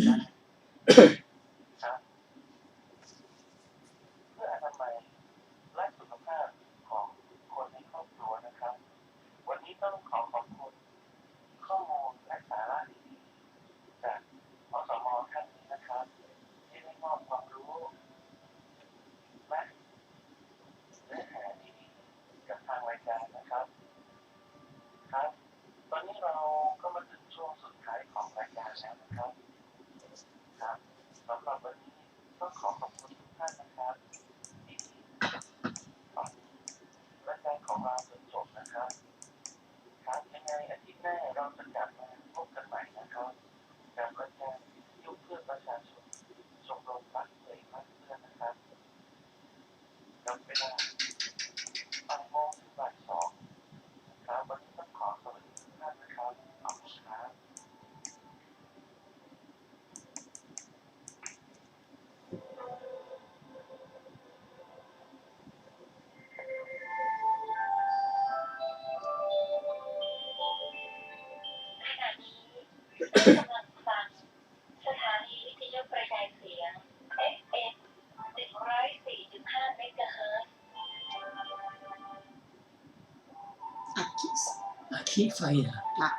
ได้ครับเพื่ออนามัยและสุขภาพของคนในครอบครัวนะครับวันนี้ต้องขอขอบคุณข้อมูลและสาระดีๆจากอสม.ท่านนี้นะครับที่ได้มอบความรู้และเนื้อหาดีๆกับทางรายการนะครับครับตอนนี้เราก็มาถึงช่วงสุดท้ายของรายการแล้วนะครับครับสำหรับวันนี้ต้องขอขอบคุณทุกท่านนะครับที่ฟังรายการของเราจนจบนะครับครับยังไงอาทิตย์หน้าเราจะกลับมาพบกันใหม่นะครับกับรายการวิทยุเพื่อประชาชนชมรมรักเพลงรักเพื่อนนะครับกับเวลา8 โมงถึงบ่าย 2ครับวันนี้ต้องขอสวัสดีทุกท่านนะครับขอบคุณครับกำลังฟังสถานีวิทยุกระจายเสียง FM 104.5 เมกะเฮิรตซ์อาคีไฟอ่ะ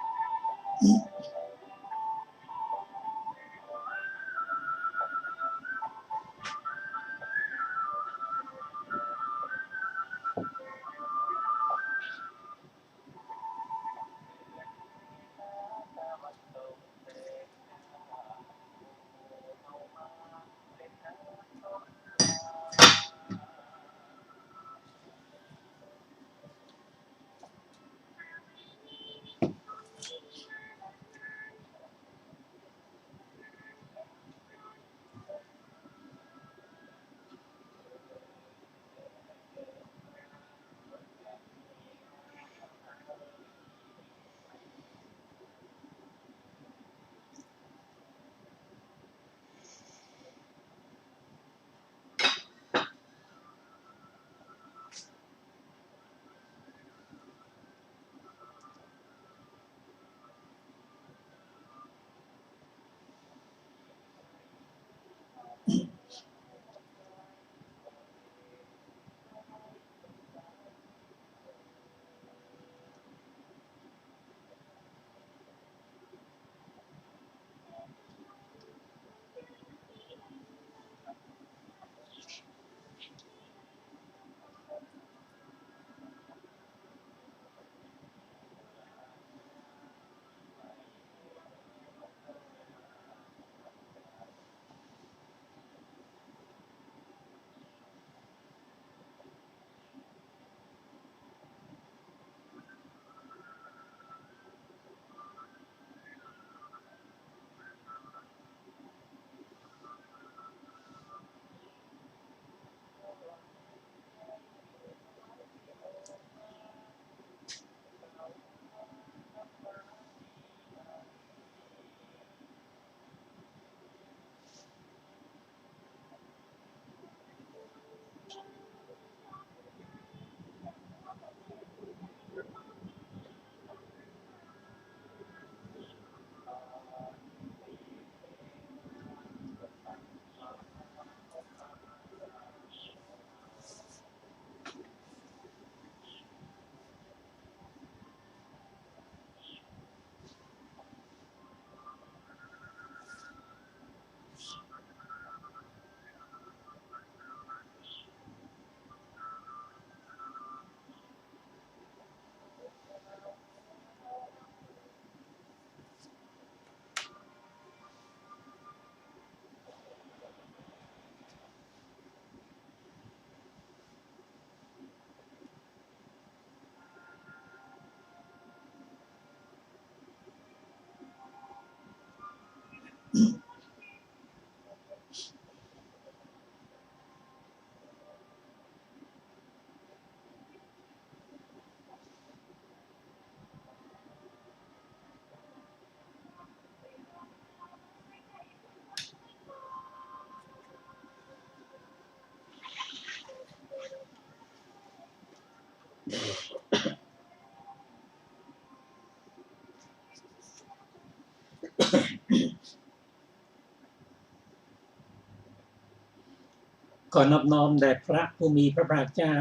ขอนอบน้อมแด่พระผู้มีพระภาคเจ้า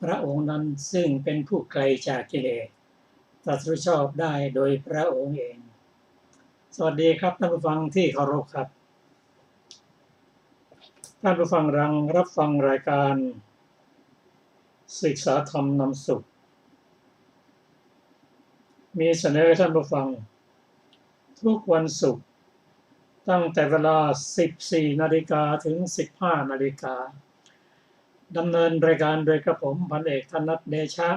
พระองค์นั้นซึ่งเป็นผู้ไกลจากกิเลสตรัสรู้ชอบได้โดยพระองค์เองสวัสดีครับท่านผู้ฟังที่เคารพครับท่านผู้ฟังรับฟังรายการศึกษาธรรมนำสุขมีเสนอท่านผู้ฟังทุกวันศุกร์ตั้งแต่เวลา 14 นาฬิกาถึง 15 นาฬิกาดำเนินรายการโดยกระผมพันเอกธนัทเดชะ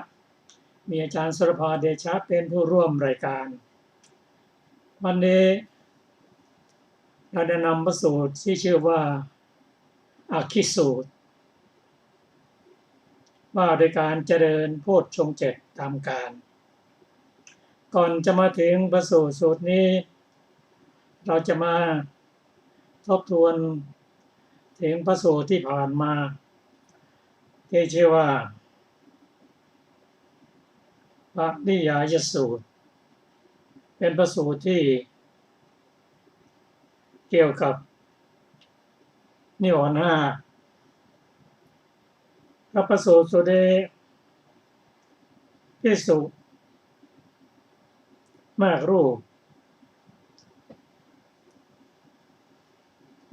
มีอาจารย์สุรภาเดชะเป็นผู้ร่วมรายการวันนี้เราได้นำพระสูตรที่ชื่อว่าอาคิสูตรว่าโดยการเจริญโพชฌงค์7ตามการก่อนจะมาถึงพระสูตรนี้เราจะมาทบทวนถึงพระสูตรที่ผ่านมาที่ชื่อว่าปริยายสูตรเป็นพระสูตรที่เกี่ยวกับนิวรณ์5พระสูตรสุดนี้ภิกษุมากรูป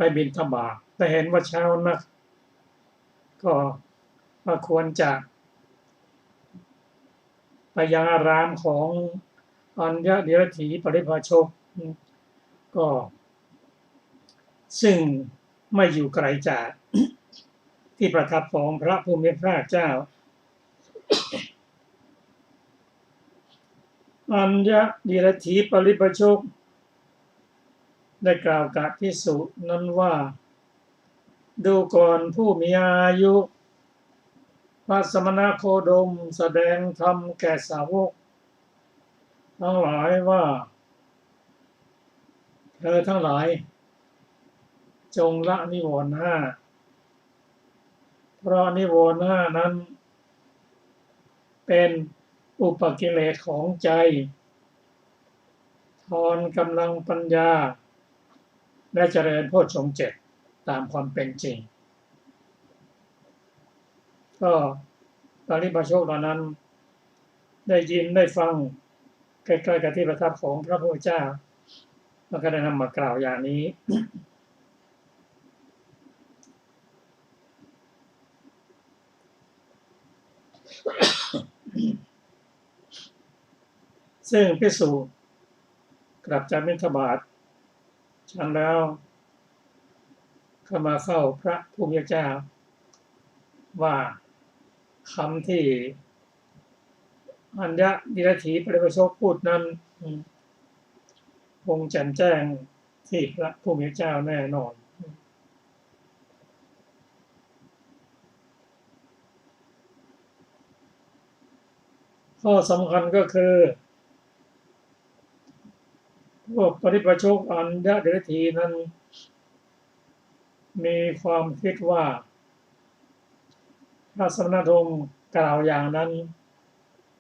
ไปบิณฑบาตแต่เห็นว่าเช้านักก็ควรจะไปยังอารามของอัญญเดรถีปริภาชกก็ซึ่งไม่อยู่ไกลจากที่ประทับของพระผู้มีพระเจ้าอัญญเดรถีปริภาชกได้กล่าวกับภิกษุนั้นว่าดูก่อนผู้มีอายุพระสมณโคดมแสดงธรรมแก่สาวกทั้งหลายว่าเธอทั้งหลายจงละนิวรณ์5เพราะนิวรณ์5นั้นเป็นอุปกิเลสของใจทอนกำลังปัญญาและเจริญโพชฌงค์7ตามความเป็นจริงก็ปริภาชกเหล่านั้นได้ยินได้ฟังใกล้ๆกับที่ประทับของพระพุทธเจ้าแล้วก็ได้นำมากล่าวอย่างนี้ซึ่งภิกษุกลับจากบิณฑบาตฉันแล้วเข้ามาเข้าพระผู้มีพระเจ้าว่าคำที่อัญญเดรถีปริภาชกพูดนั้นคงแจ่มแจ้งที่พระผู้มีพระเจ้าแน่นอนข้อสำคัญก็คือพวกปริภาชกอัญญเดรถีนั้นมีความคิดว่าพระสมณธงกล่าวอย่างนั้น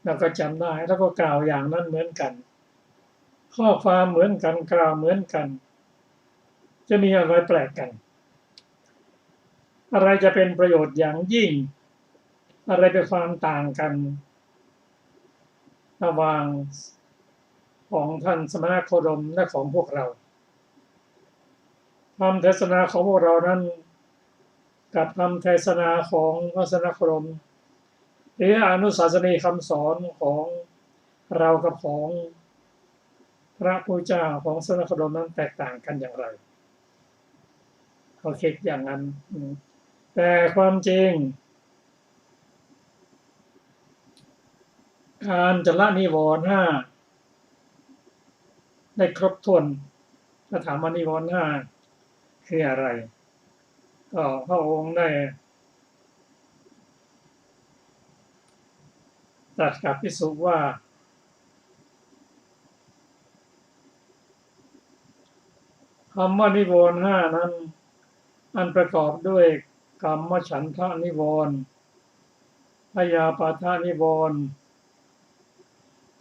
เราก็จำได้แล้วก็กล่าวอย่างนั้นเหมือนกันข้อความเหมือนกันกล่าวเหมือนกันจะมีอะไรแปลกกันอะไรจะเป็นประโยชน์อย่างยิ่งอะไรเป็นความต่างกันระหว่างของท่านสมณโคดมและของพวกเราคำเทศนาของพวกเรานั้นกับคำเทศนาของพระสมณโคดมหรืออนุสาสนีคำสอนของเรากับของพระพุทธเจ้าของสมณโคดมนั้นแตกต่างกันอย่างไรเขาคิดอย่างนั้นแต่ความจริงการจะละนิวรณ์5ได้ครบถ้วนถ้าถามว่านิวรณ์5คืออะไรก็พระองค์ได้ตรัสกับภิกษุว่าคำว่านิวรณ์5นั้นอันประกอบด้วยกามมฉันทะนิวรณ์พยาปาทนิวรณ์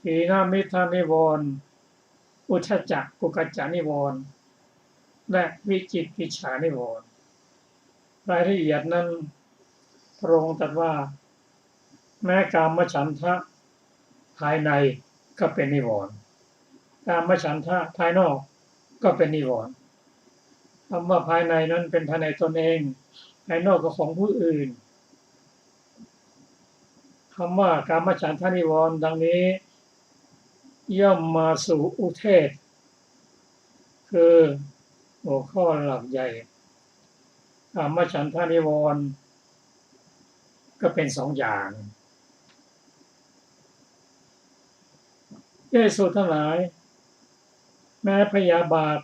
ถีนมิทธานิวรณ์อุทธัจจะกุกัจจานิวรณ์และวิจิกิจฉานิวรณ์ รายละเอียดนั้นพระองค์ตรัสว่าแม้กามฉันทะภายในก็เป็นนิวรณ์กามฉันทะภายนอกก็เป็นนิวรณ์คำว่าภายในนั้นเป็นภายในตนเองภายนอกก็ของผู้อื่นคำว่ากามฉันทะนิวรณ์ดังนี้ย่อมมาสู่อุเทศคือหัวข้อหลักใหญ่กามฉันทะนิวรณ์ก็เป็นสองอย่างเยซูทั้งหลายแม้พยาบาท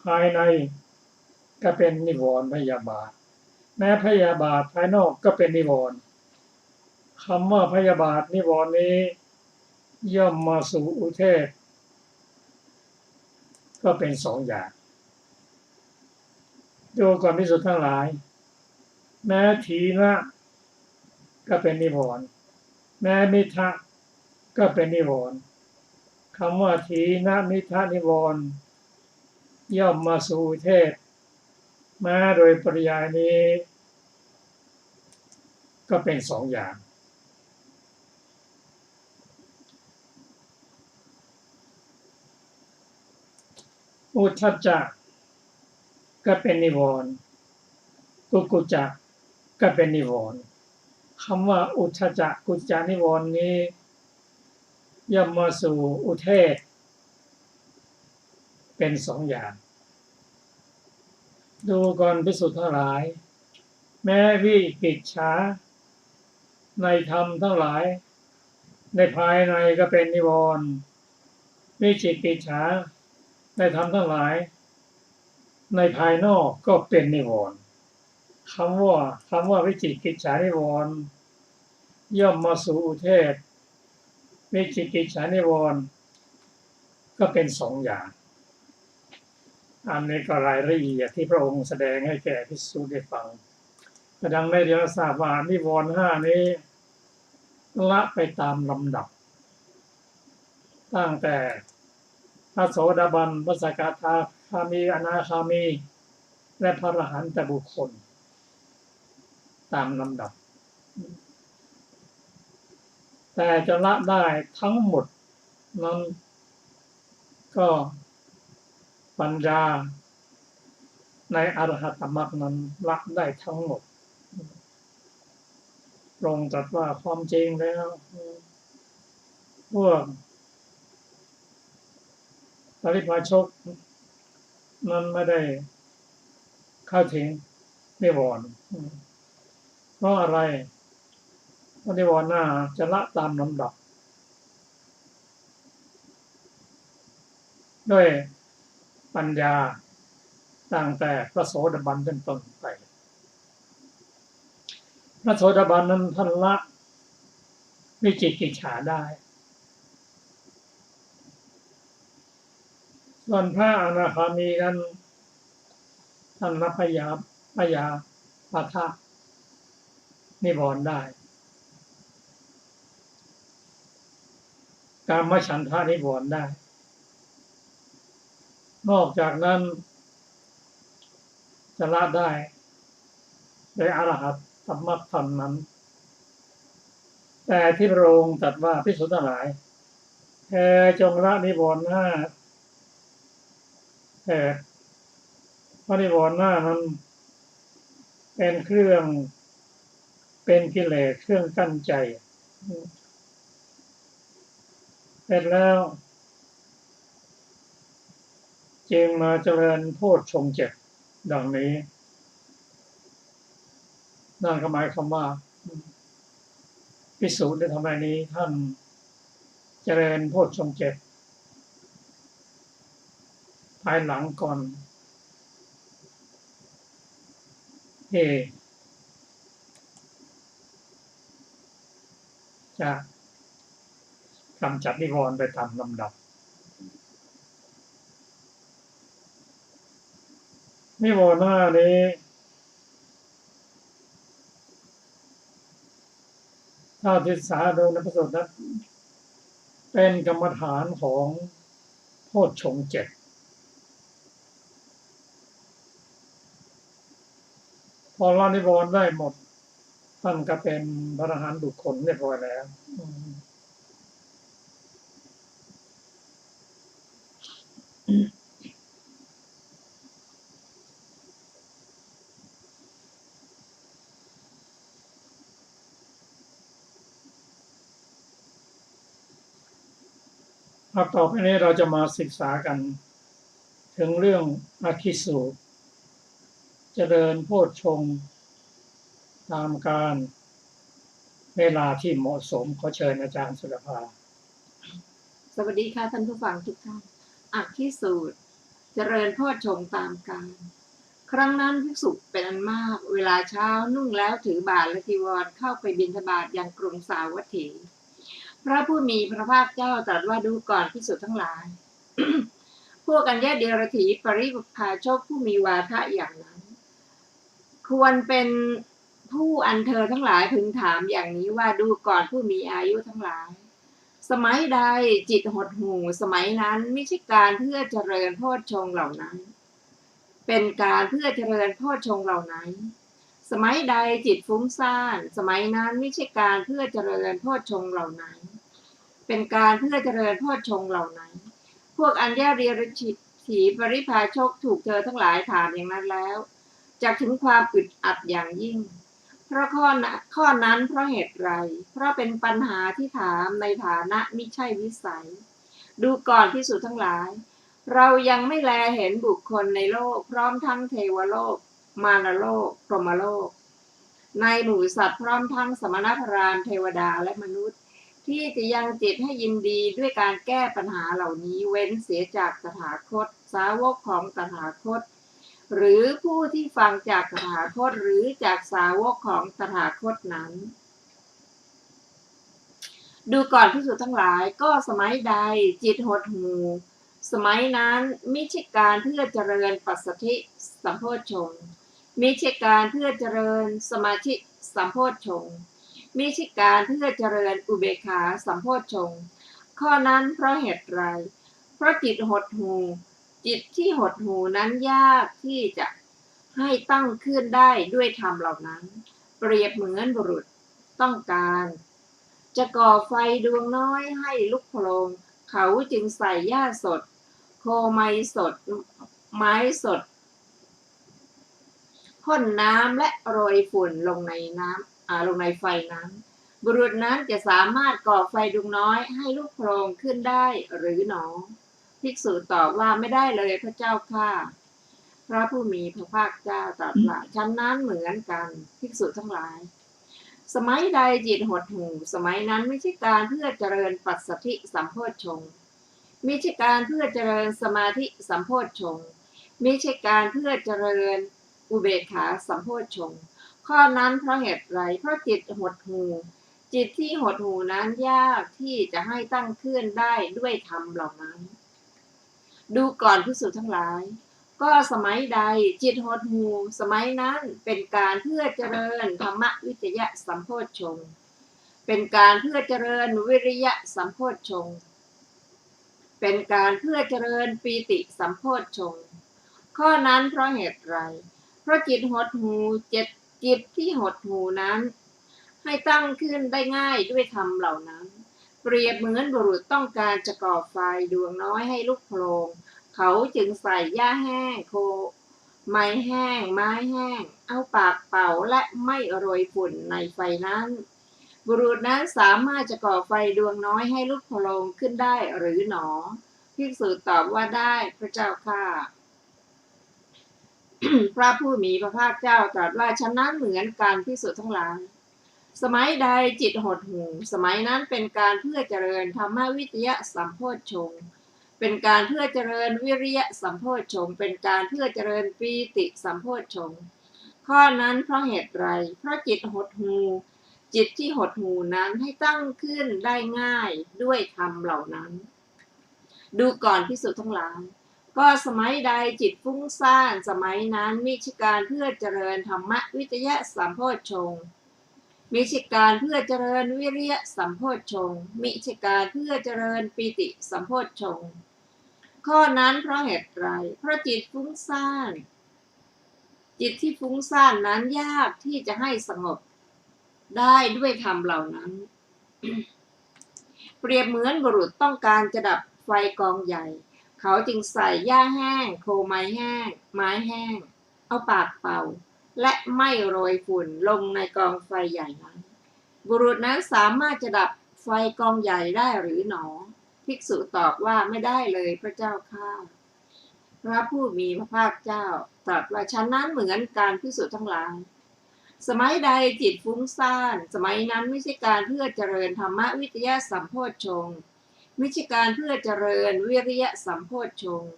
ภายในก็เป็นนิวรณ์พยาบาทแม้พยาบาทภายนอกก็เป็นนิวรณ์คำว่าพยาบาทนิวรณ์นี้ย่อมมาสู่อุเทศก็เป็นสองอย่างดูก่อนภิกษุทั้งหลายแม้ถีนะก็เป็นนิวรณ์แม้มิทะก็เป็นนิวรณ์คำว่าถีนะมิทะนิวรณ์ย่อมมาสู่อุเทศมาโดยปริยายนี้ก็เป็นสองอย่างอุทธัจจะก็เป็นนิวรณ์กุกุจจะก็เป็นนิวรณ์คำว่าอุทธัจจะกุจจะนิวรณ์นี้ย่อมมาสู่อุเทศเป็นสองอย่างดูก่อนภิกษุทั้งหลายแม้วิกิจฉาในธรรมทั้งหลายในภายในก็เป็นนิวรณ์วิจิกิจฉาในธรรมทั้งหลายในภายนอกก็เป็นนิวรณ์คำว่าวิจิกิจฉานิวรณ์ย่อมมาสู่อุเทศวิจิกิจฉานิวรณ์ก็เป็นสองอย่างอันนี้ก็รายละเอียดที่พระองค์แสดงให้แก่ภิกษุได้ฟังดังได้เรียนทราบว่านิวรณ์ห้านี้ละไปตามลำดับตั้งแต่พระโสดาบันพระสกทาคามีอนาคามีและพระอรหันตบุคคลตามลำดับแต่จะละได้ทั้งหมดนั้นก็ปัญญาในอรหัตมรรคนั้นละได้ทั้งหมดตรงตรัสว่าความจริงแล้วพวกปริพาชกนั้นไม่ได้เข้าถึงนิวรณ์เพราะอะไรเพราะนิวรณ์หน้าจะละตามลำดับด้วยปัญญาตั้งแต่พระโสดาบันเป็นต้นไปพระโสดาบันนั้นท่านละวิจิกิจฉาได้ส่วนพระอนาคามีนั้นท่านละพยาปาทะนิวรณ์ได้กามฉันทะนิวรณ์ได้นอกจากนั้นจะละได้โดยอรหัตตมรรคธรรมนั้นแต่ที่พระองค์ตรัสว่าภิกษุทั้งหลายแท้จงละนิวรณ์ห้าแต่พระนิวรณ์ห้านั้นเป็นเครื่องเป็นกิเลสเครื่องกั้นใจเสร็จแล้วจึงมาเจริญโพชฌงค์ 7ดังนี้นั่นก็หมายความว่าภิกษุในธรรมนี้ท่านเจริญโพชฌงค์ 7ภายหลังก่อนที่จะกำจัดนิวรณ์ไปตามลำดับนิวรณ์ห้านี้ถ้าศึกษาดูในพระสูตรนั้นเป็นกรรมฐานของโพชฌงค์ 7 พอละนิวรณ์ได้หมดท่านก็เป็นพระอรหันต์บุคคลเรียบร้อยแล้วต่อไปนี้เราจะมาศึกษากันถึงเรื่องอาคิสูตรเจริญโพชฌงค์ตามการเวลาที่เหมาะสมขอเชิญอาจารย์สุรภาสวัสดีค่ะท่านผู้ฟังทุกท่านอักขิสูตรเจริญโพชฌงค์ตามกาลครั้งนั้นภิกษุเป็นอันมากเวลาเช้านุ่งแล้วถือบาตรและจีวรเข้าไปบิณฑบาตยังกรุงสาวัตถีพระผู้มีพระภาคเจ้าตรัสว่าดูก่อนภิกษุทั้งหลาย พวกอัญญาเดรถีปริภาชกผู้มีวาทะอย่างนั้นควรเป็นผู้อันเธอทั้งหลายพึงถามอย่างนี้ว่าดูก่อนผู้มีอายุทั้งหลายสมัยใดจิตหดหู่สมัยนั้นไม่ใช่การเพื่อเจริญโพชฌงค์เหล่านั้นเป็นการเพื่อเจริญโพชฌงค์เหล่านั้นสมัยใดจิตฟุ้งซ่านสมัยนั้นไม่ใช่การเพื่อเจริญโพชฌงค์เหล่านั้นเป็นการเพื่อเจริญโพชฌงค์เหล่านั้นพวกอัญญาเดรถีปริภาชกถูกเธอทั้งหลายถามอย่างนั้นแล้วจักถึงความอึดอัดอย่างยิ่งเพราะข้อนั้นเพราะเหตุไรเพราะเป็นปัญหาที่ถามในฐานะมิใช่วิสัยดูก่อนภิกษุทั้งหลายเรายังไม่แลเห็นบุคคลในโลกพร้อมทั้งเทวโลกมารโลกพรหมโลกในหมู่สัตว์พร้อมทั้งสมณพราหมณ์เทวดาและมนุษย์ที่จะยังจิตให้ยินดีด้วยการแก้ปัญหาเหล่านี้เว้นเสียจากตถาคตสาวกของตถาคตหรือผู้ที่ฟังจากตถาคตหรือจากสาวกของตถาคตนั้นดูก่อนภิกษุทั้งหลายก็สมัยใดจิตหดหู่สมัยนั้นมิใช่การเพื่อเจริญปัสสัทธิสัมโพชฌงค์มิใช่การเพื่อเจริญสมาธิสัมโพชฌงค์มิใช่การเพื่อเจริญอุเบกขาสัมโพชฌงค์ข้อนั้นเพราะเหตุไรเพราะจิตหดหู่จิตที่หดหู่นั้นยากที่จะให้ตั้งขึ้นได้ด้วยธรรมเหล่านั้นเปรียบเหมือนบุรุษต้องการจะก่อไฟดวงน้อยให้ลุกโผล่เขาจึงใส่หญ้าสดโคไมสดไม้สดพ่นน้ำและโรยฝุ่นลงในไฟนั้นบุรุษนั้นจะสามารถก่อไฟดวงน้อยให้ลุกโผล่ขึ้นได้หรือหนอภิกษุตอบว่าไม่ได้เลยพระเจ้าข้าพระผู้มีพระภาคเจ้าตรัสว่าฉันนั้นเหมือนกันภิกษุทั้งหลายสมัยใดจิตหดหู่สมัยนั้นไม่ใช่การเพื่อเจริญปัสสัทธิสัมโพชฌงค์มิใช่การเพื่อเจริญสมาธิสัมโพชฌงค์มิใช่การเพื่อเจริญอุเบกขาสัมโพชฌงค์ข้อนั้นเพราะเหตุไรเพราะจิตหดหู่จิตที่หดหู่นั้นยากที่จะให้ตั้งขึ้นได้ด้วยธรรมเหล่านั้นดูก่อนภิกษุทั้งหลายก็สมัยใดจิตหดหู่สมัยนั้นเป็นการเพื่อเจริญธรรมวิจยะสัมโพชฌงค์เป็นการเพื่อเจริญวิริยะสัมโพชฌงค์เป็นการเพื่อเจริญปีติสัมโพชฌงค์ข้อนั้นเพราะเหตุไรเพราะจิตหดหู่จิตที่หดหู่นั้นให้ตั้งขึ้นได้ง่ายด้วยธรรมเหล่านั้นเปรียบเหมือนบุรุษต้องการจะก่อไฟดวงน้อยให้ลุกโผล่เขาจึงใส่หญ้าแห้งโคไม้แห้งไม้แห้งเอาปากเป่าและไม่โรยฝุ่นในไฟนั้นบุรุษนั้นสามารถจะก่อไฟดวงน้อยให้ลุกโผล่ขึ้นได้หรือหนอภิกษุตอบว่าได้พระเจ้าข้า พระผู้มีพระภาคเจ้าตรัสว่าฉะนั้นเหมือนกันภิกษุทั้งหลายสมัยใดจิตหดหู่สมัยนั้นเป็นการเพื่อเจริญธรรมวิจยะสัมโพชฌงค์เป็นการเพื่อเจริญวิริยะสัมโพชฌงค์เป็นการเพื่อเจริญปีติสัมโพชฌงค์ข้อนั้นเพราะเหตุไรเพราะจิตหดหู่จิตที่หดหู่นั้นให้ตั้งขึ้นได้ง่ายด้วยธรรมเหล่านั้นดูก่อนภิกษุทั้งหลายก็สมัยใดจิตฟุ้งซ่านสมัยนั้นมิใช่การเพื่อเจริญธรรมวิจยะสัมโพชฌงค์มิใช่การเพื่อเจริญวิริยะสัมโพชฌงค์มิใช่การเพื่อเจริญปีติสัมโพชฌงค์ข้อนั้นเพราะเหตุไรเพราะจิตฟุ้งซ่าน จิตที่ฟุ้งซ่านนั้นยากที่จะให้สงบได้ด้วยธรรมเหล่านั้น เปรียบเหมือนบุรุษต้องการจะดับไฟกองใหญ่เขาจึงใส่หญ้าแห้งโคไม้แห้งไม้แห้งเอาปากเป่าและไม่โรยฝุ่นลงในกองไฟใหญ่นั้นบุรุษนั้นสามารถจะดับไฟกองใหญ่ได้หรือหนอภิกษุตอบว่าไม่ได้เลยพระเจ้าข้าพระผู้มีพระภาคเจ้าตรัสว่าฉันนั้นเหมือนการภิกษุทั้งหลายสมัยใดจิตฟุ้งซ่านสมัยนั้นไม่ใช่การเพื่อเจริญธรรมวิทยาสัมโพชฌงค์มิใช่การเพื่อเจริญวิริยะสัมโพชฌงค์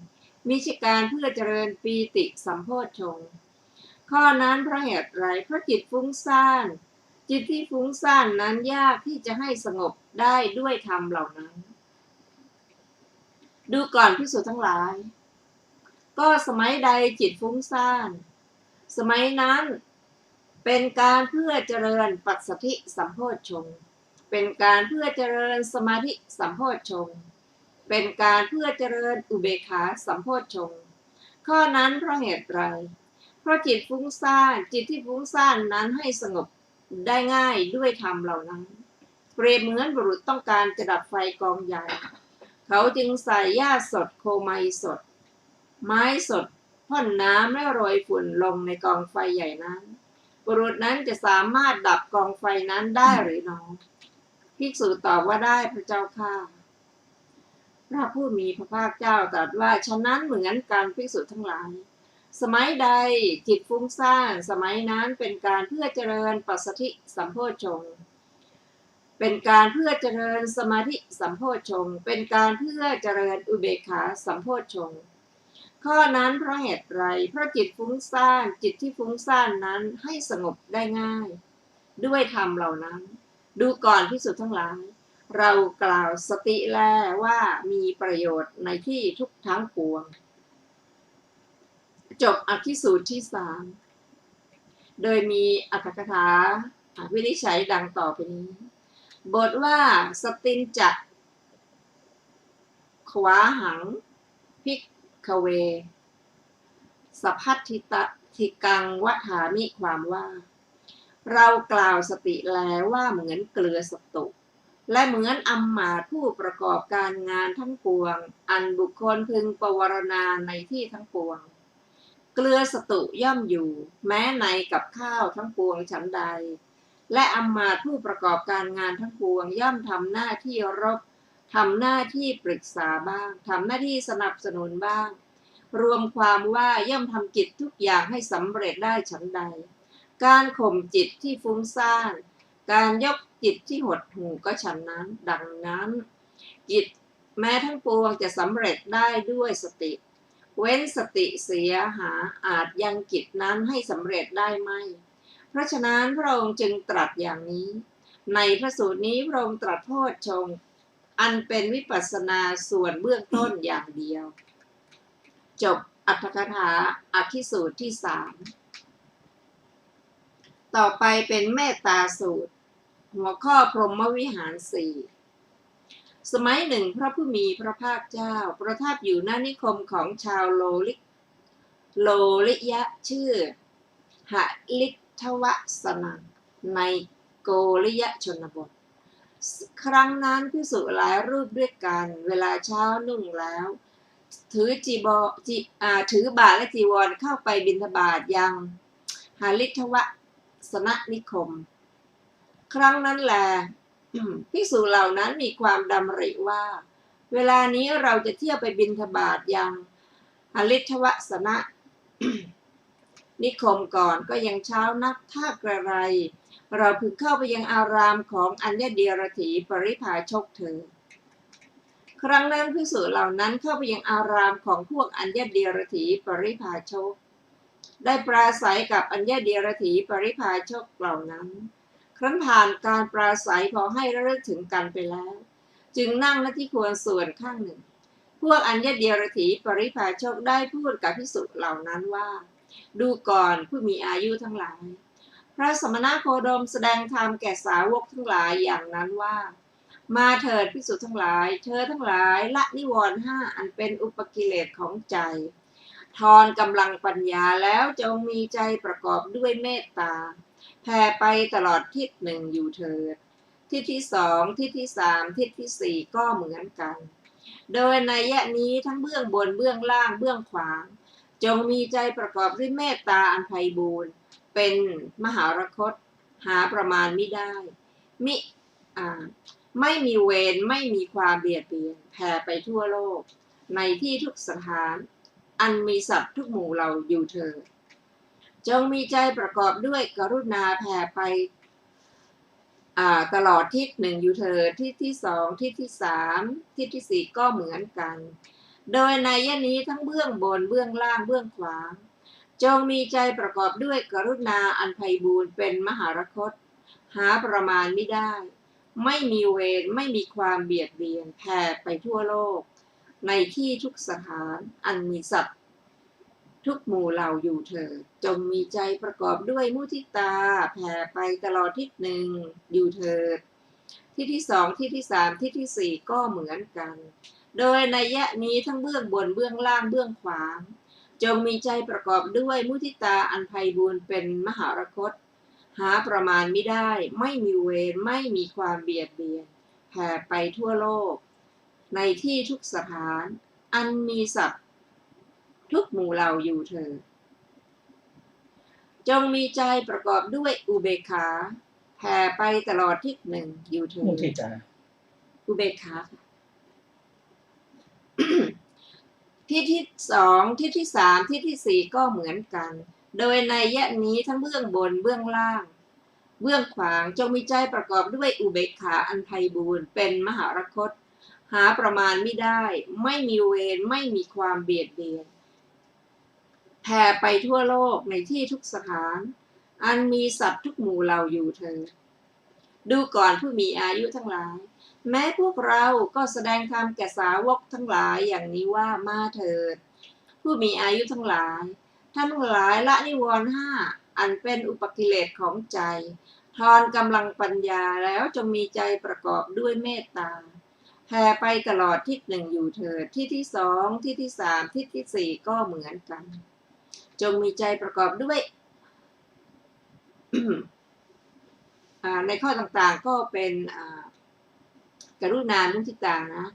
มิใช่การเพื่อเจริญปีติสัมโพชฌงค์ข้อนั้นเพราะเหตุไรเพราะจิตฟุ้งซ่านจิตที่ฟุ้งซ่านนั้นยากที่จะให้สงบได้ด้วยธรรมเหล่านั้นดูก่อนภิกษุทั้งหลายก็สมัยใดจิตฟุ้งซ่านสมัยนั้นเป็นการเพื่อเจริญปัสสัทธิสัมโพชฌงค์เป็นการเพื่อเจริญสมาธิสัมโพชฌงค์เป็นการเพื่อเจริญอุเบกขาสัมโพชฌงค์ข้อนั้นเพราะเหตุไรเพราะจิตฟุ้งซ่านจิตที่ฟุ้งซ่านนั้นให้สงบได้ง่ายด้วยธรรมเหล่านั้นเปรียบเหมือนบุรุษต้องการจะดับไฟกองใหญ่เขาจึงใส่หญ้าสดโคไมสดไม้สดพ่นน้ำและโรยฝุ่นลงในกองไฟใหญ่นั้นบุรุษนั้นจะสามารถดับกองไฟนั้นได้หรือหนอภิกษุตอบว่าได้พระเจ้าข้าพระผู้มีพระภาคเจ้าตรัสว่าฉะนั้นเหมือนกันภิกษุทั้งหลายสมัยใดจิตฟุ้งซ่านสมัยนั้นเป็นการเพื่อเจริญปัสสัทธิสัมโพชฌงค์เป็นการเพื่อเจริญสมาธิสัมโพชฌงค์เป็นการเพื่อเจริญอุเบกขาสัมโพชฌงค์ข้อนั้นเพราะเหตุไรเพราะจิตฟุ้งซ่านจิตที่ฟุ้งซ่านนั้นให้สงบได้ง่ายด้วยธรรมเหล่านั้นดูก่อนภิกษุทั้งหลายเรากล่าวสติแลว่ามีประโยชน์ในที่ทุกทั้งปวงจบอธิสูตรที่3โดยมีอรรถกถาวินิจฉัยดังต่อไปนี้บทว่าสตินจะขวาหังภิกขเวสัพพัทธิตทิกังวัฏฐามิความว่าเรากล่าวสติแล้วว่าเหมือนเกลือสตุและเหมือนอำมาตย์ผู้ประกอบการงานทั้งปวงอันบุคคลพึงปวารณาในที่ทั้งปวงเกลือสตุย่อมอยู่แม้ในกับข้าวทั้งปวงฉันใดและอำมาตย์ผู้ประกอบการงานทั้งปวงย่อมทำหน้าที่รบทำหน้าที่ปรึกษาบ้างทำหน้าที่สนับสนุนบ้างรวมความว่าย่อมทำกิจทุกอย่างให้สำเร็จได้ฉันใดการข่มจิตที่ฟุ้งซ่านการยกจิตที่หดหู่ก็ฉันนั้นดังนั้นจิตแม้ทั้งปวงจะสำเร็จได้ด้วยสติเว้นสติเสียหาอาจยังจิตนั้นให้สำเร็จได้ไหมเพราะฉะนั้นพระองค์จึงตรัสอย่างนี้ในพระสูตรนี้พระองค์ตรัสโพชฌงค์อันเป็นวิปัสสนาส่วนเบื้องต้นอย่างเดียวจบอรรถกถาอธิสูตรที่3ต่อไปเป็นเมตตาสูตรหัวข้อพรหมวิหาร4สมัยหนึ่งพระผู้มีพระภาคเจ้าประทับอยู่ณนิคมของชาวโลลิยะชื่อหลิทวสนังในโกริยชนบทครั้งนั้นภิกษุหลายรูปด้วยกันเวลาเช้านุ่งแล้วถือบาตรและจีวรเข้าไปบิณฑบาตยังหลิทวสนนิคมครั้งนั้นแล ภิกษุเหล่านั้นมีความดำริว่าเวลานี้เราจะเที่ยวไปบิณฑบาตยังหลิทวสน นิคมก่อนก็ยังเช้านักถ้ากระไรเราพึงเข้าไปยังอารามของอัญญเดียรถีปริภาชกเถิดครั้งนั้นภิกษุเหล่านั้นเข้าไปยังอารามของพวกอัญญเดียรถีปริภาชกได้ปราศัยกับอัญญเดียรถีปริภาชกเหล่านั้นครั้นผ่านการปราศัยพอให้ระลึกถึงกันไปแล้วจึงนั่งณที่ควรส่วนข้างหนึ่งพวกอัญญเดียรถีปริภาชกได้พูดกับภิกษุเหล่านั้นว่าดูก่อนผู้มีอายุทั้งหลายพระสมณโคดมแสดงธรรมแก่สาวกทั้งหลายอย่างนั้นว่ามาเถิดภิกษุทั้งหลายเธอทั้งหลายละนิวรณ์5อันเป็นอุปกิเลสของใจ ทอนกำลังปัญญาแล้วจงมีใจประกอบด้วยเมตตาแผ่ไปตลอดทิศหนึ่งอยู่เถิดทิศที่สองทิศที่สามทิศที่สี่ก็เหมือนกันโดยนัยยะนี้ทั้งเบื้องบนเบื้องล่างเบื้องขวางจงมีใจประกอบด้วยเมตตาอันไพบูรณ์เป็นมหารคตหาประมาณมิได้ไม่มีเวรไม่มีความเบียดเบียนแผ่ไปทั่วโลกในที่ทุกสถานอันมีสัตว์ทุกหมู่เหล่าอยู่เถิดจงมีใจประกอบด้วยกรุณาแผ่ไปตลอดทิศหนึ่งอยู่เถิดทิศที่สองทิศที่สามทิศที่สี่ก็เหมือนกันโดยในยะนี้ทั้งเบื้องบนเบื้องล่างเบื้องขวางจงมีใจประกอบด้วยกรุณาอันไพบูรณ์เป็นมหารคตหาประมาณไม่ได้ไม่มีเวรไม่มีความเบียดเบียนแผ่ไปทั่วโลกในที่ทุกสถานอันมีสัตว์ทุกหมู่เหล่าอยู่เถิดจงมีใจประกอบด้วยมุทิตาแผ่ไปตลอดทิศหนึ่งอยู่เถิดทิศที่สองทิศที่สามทิศที่สี่ก็เหมือนกันโดยนัยยะนี้ทั้งเบื้องบนเบื้องล่างเบื้องขวางจงมีใจประกอบด้วยมุทิตาอันไพบูรณ์เป็นมหารคตหาประมาณไม่ได้ไม่มีเวรไม่มีความเบียดเบียนแผ่ไปทั่วโลกในที่ทุกสถานอันมีสัตว์ทุกหมู่เหล่าอยู่เถิดจงมีใจประกอบด้วยอุเบกขาแผ่ไปตลอดทิศหนึ่งอยู่เถิ มุ ด ทิตา อุเบกขาค่ะ ทิศที่สองทิศที่สามทิศที่สี่ก็เหมือนกันโดยในยะนี้ทั้งเบื้องบนเบื้องล่างเบื้องขวางจงมีใจประกอบด้วยอุเบกขาอันไพบูรณ์เป็นมหารคตหาประมาณไม่ได้ไม่มีเวรไม่มีความเบียดเบียนแผ่ไปทั่วโลกในที่ทุกสถานอันมีสัตว์ทุกหมู่เหล่าอยู่เถิดดูก่อนผู้มีอายุทั้งหลายแม้พวกเราก็แสดงธรรมแก่สาวกทั้งหลายอย่างนี้ว่ามาเถิดผู้มีอายุทั้งหลายท่านทั้งหลายละนิวรณ์ห้าอันเป็นอุปกิเลสของใจทอนกำลังปัญญาแล้วจงมีใจประกอบด้วยเมตตาแผ่ไปตลอดทิศหนึ่งอยู่เถิดทิศที่สองทิศที่สามทิศที่สี่ก็เหมือนกันจงมีใจประกอบด้วย ในข้อต่างๆก็เป็นกรุณามุทิตานะ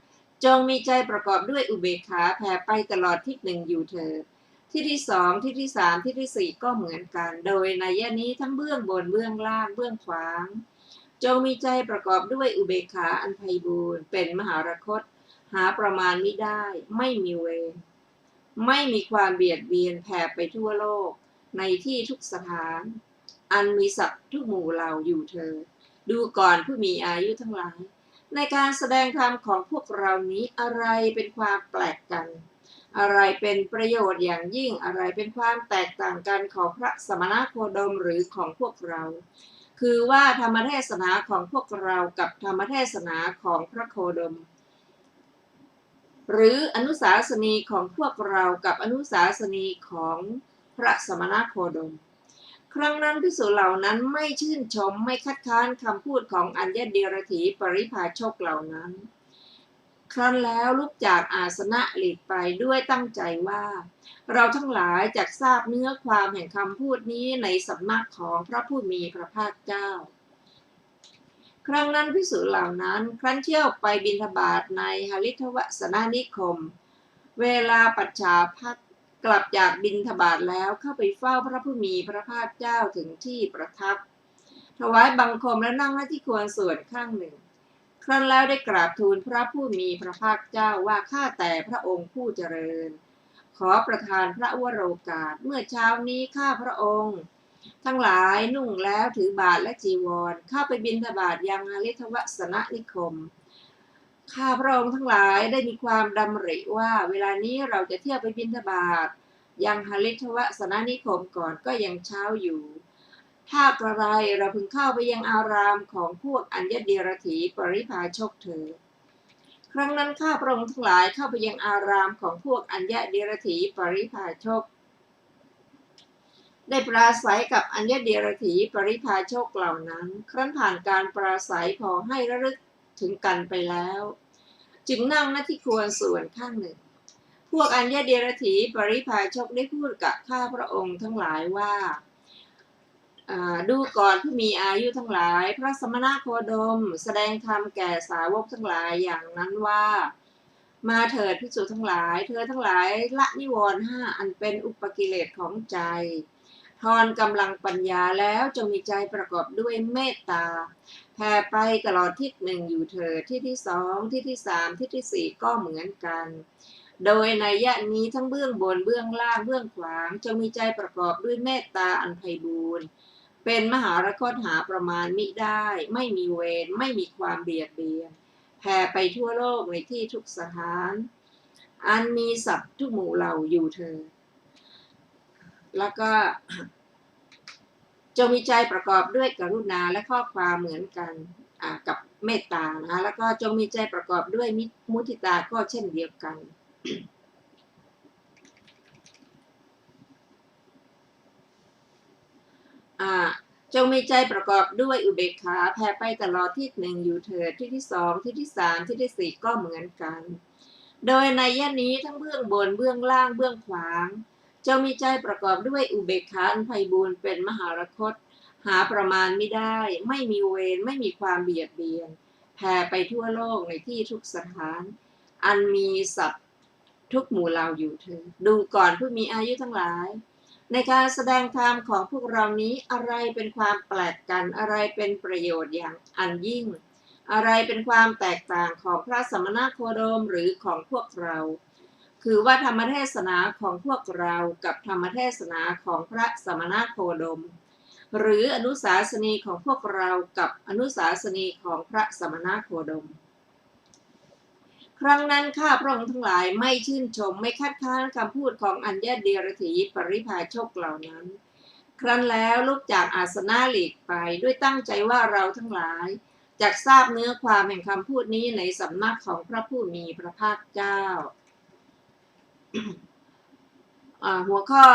จงมีใจประกอบด้วยอุเบกขาแผ่ไปตลอดทิศหนึ่งอยู่เถิดทิศที่สองทิศที่สามทิศที่สี่ก็เหมือนกันโดยในยะนี้ทั้งเบื้องบนเบื้องล่างเบื้องขวางจงมีใจประกอบด้วยอุเบกขาอันไพบูรณ์เป็นมหารคตหาประมาณไม่ได้ไม่มีเวรไม่มีความเบียดเบียนแผ่ไปทั่วโลกในที่ทุกสถานอันมีสัตว์ทุกหมู่เหล่าอยู่เถิดดูก่อนผู้มีอายุทั้งหลายในการแสดงธรรมของพวกเรานี้อะไรเป็นความแปลกกันอะไรเป็นประโยชน์อย่างยิ่งอะไรเป็นความแตกต่างกันของพระสมณโคดมหรือของพวกเราคือว่าธรรมเทศนาของพวกเรากับธรรมเทศนาของพระโคดมหรืออนุสาสนีของพวกเรากับอนุสาสนีของพระสมณโคดมครั้งนั้นภิกษุเหล่านั้นไม่ชื่นชมไม่คัดค้านคำพูดของอัญญเดรถีปริภาชกเหล่านั้นครั้นแล้วลุกจากอาสนะหลีกไปด้วยตั้งใจว่าเราทั้งหลายจักทราบเนื้อความแห่งคำพูดนี้ในสำนักของพระผู้มีพระภาคเจ้าครั้งนั้นภิกษุเหล่านั้นครั้นเที่ยวไปบิณฑบาตในหฤทวสนนิคมเวลาปัจฉาภัตกลับจากบิณฑบาตแล้วเข้าไปเฝ้าพระผู้มีพระภาคเจ้าถึงที่ประทับถวายบังคมและนั่งหน้าที่ควรส่วนข้างหนึ่งครั้นแล้วได้กราบทูลพระผู้มีพระภาคเจ้าว่าข้าแต่พระองค์ผู้เจริญขอประทานพระวโรกาสเมื่อเช้านี้ข้าพระองค์ทั้งหลายนุ่งแล้วถือบาตรและจีวรเข้าไปบิณฑบาตยังหฤทวสนนิคมข้าพระองค์ทั้งหลายได้มีความดำริว่าเวลานี้เราจะเที่ยวไปบิณฑบาตยังหฤทวสนนิคมก่อนก็ยังเช้าอยู่ถ้ากระไรเราพึงเข้าไปยังอารามของพวกอัญญเดรถีปริภาชกเถิดครั้งนั้นข้าพระองค์ทั้งหลายเข้าไปยังอารามของพวกอัญญเดรถีปริภาชกได้ปราศัยกับอัญญเดรถีปริภาชกเหล่านั้นครั้นผ่านการปราศัยพอให้ระลึกถึงกันไปแล้วจึงนั่งหน้าที่ควรส่วนข้างหนึ่งพ วกอัญญเดรถีปริภาชกได้พูดกับข้าพระองค์ทั้งหลายว่าดูก่อนผู้มีอายุทั้งหลายพระสมณโคดมแสดงธรรมแก่สาวกทั้งหลายอย่างนั้นว่ามาเถิดภิกษุทั้งหลายเธอทั้งหลายละนิวรณ์ห้าอันเป็นอุปกิเลสของใจทอนกำลังปัญญาแล้วจงมีใจประกอบด้วยเมตตาแผ่ไปตลอดทิศหนึ่งอยู่เถิดที่ที่สองที่ที่สามที่ที่สี่ก็เหมือนกันโดยในยะนี้ทั้งเบื้องบนเบื้องล่างเบื้องขวางจงมีใจประกอบด้วยเมตตาอันไพบูลย์เป็นมหารคตหาประมาณมิได้ไม่มีเวรไม่มีความเบียดเบียนแผ่ไปทั่วโลกในที่ทุกสถานอันมีสัตว์ทุกหมู่เหล่าอยู่เถิดแล้วก็จงมีใจประกอบด้วยกรุณาและข้อความเหมือนกันกับเมตตานะแล้วก็จงมีใจประกอบด้วยมุทิตาก็เช่นเดียวกันจงมีใจประกอบด้วยอุเบกขาแผ่ไปตลอดที่หนึ่งอยู่เถิดที่ที่สองที่ที่สามที่ที่สี่ก็เหมือนกันโดยในยะนี้ทั้งเบื้องบนเบื้องล่างเบื้องขวางจงมีใจประกอบด้วยอุเบกขาอันไพบูลย์เป็นมหารคตหาประมาณไม่ได้ไม่มีเวรไม่มีความเบียดเบียนแผ่ไปทั่วโลกในที่ทุกสถานอันมีสัตว์ทุกหมู่เหล่าอยู่เถิดดูก่อนผู้มีอายุทั้งหลายในการแสดงธรรมของพวกเรานี้อะไรเป็นความแปลกกันอะไรเป็นประโยชน์อย่างอันยิ่งอะไรเป็นความแตกต่างของพระสมณโคดมหรือของพวกเราคือว่าธรรมเทศนาของพวกเรากับธรรมเทศนาของพระสมณโคดมหรืออนุสาสนีของพวกเรากับอนุสาสนีของพระสมณโคดมครั้งนั้นข้าพระองค์ทั้งหลายไม่ชื่นชมไม่คัดค้านคำพูดของอัญญเดรถีปริภาชกเหล่านั้นครั้นแล้วลุกจากอาสนะหลีกไปด้วยตั้งใจว่าเราทั้งหลายจักทราบเนื้อความแห่งคำพูดนี้ในสำนักของพระผู้มีพระภาคเจ้า หัวข้อ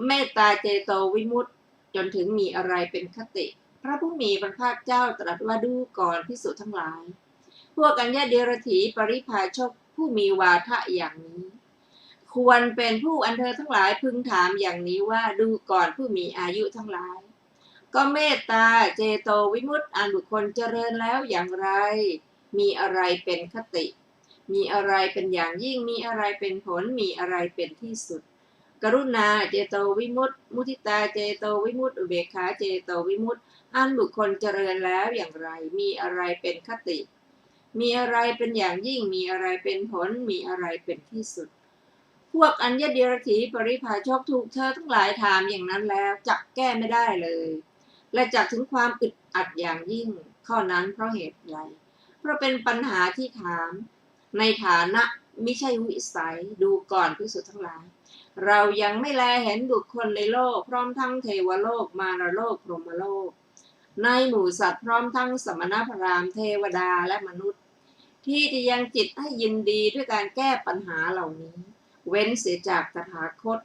เมตตาเจโตวิมุตติจนถึงมีอะไรเป็นคติพระผู้มีพระภาคเจ้าตรัสว่าดูก่อนภิกษุทั้งหลายพวกอัญญเดรถีปริภาชกผู้มีวาทะอย่างนี้ควรเป็นผู้อันเธอทั้งหลายพึงถามอย่างนี้ว่าดูก่อนผู้มีอายุทั้งหลายก็เมตตาเจโตวิมุตติอันบุคคลเจริญแล้วอย่างไรมีอะไรเป็นคติมีอะไรเป็นอย่างยิ่งมีอะไรเป็นผลมีอะไรเป็นที่สุดกรุณาเจโตวิมุตติมุทิตาเจโตวิมุตติอุเบกขาเจโตวิมุตติอันบุคคลเจริญแล้วอย่างไรมีอะไรเป็นคติมีอะไรเป็นอย่างยิ่งมีอะไรเป็นผลมีอะไรเป็นที่สุดพวกอัญญเดรถีปริภาชกถูกเธอทั้งหลายถามอย่างนั้นแล้วจักแก้ไม่ได้เลยและจักถึงความอึดอัดอย่างยิ่งข้อนั้นเพราะเหตุใดเพราะเป็นปัญหาที่ถามในฐานะมิใช่วิสัยดูก่อนภิกษุทั้งหลายเรายังไม่แลเห็นบุคคลในโลกพร้อมทั้งเทวโลกมารโลกพรหมโลกในหมู่สัตว์พร้อมทั้งสมณพราหมณ์เทวดาและมนุษย์ที่จะยังจิตให้ยินดีด้วยการแก้ปัญหาเหล่านี้เว้นเสียจากตถาคต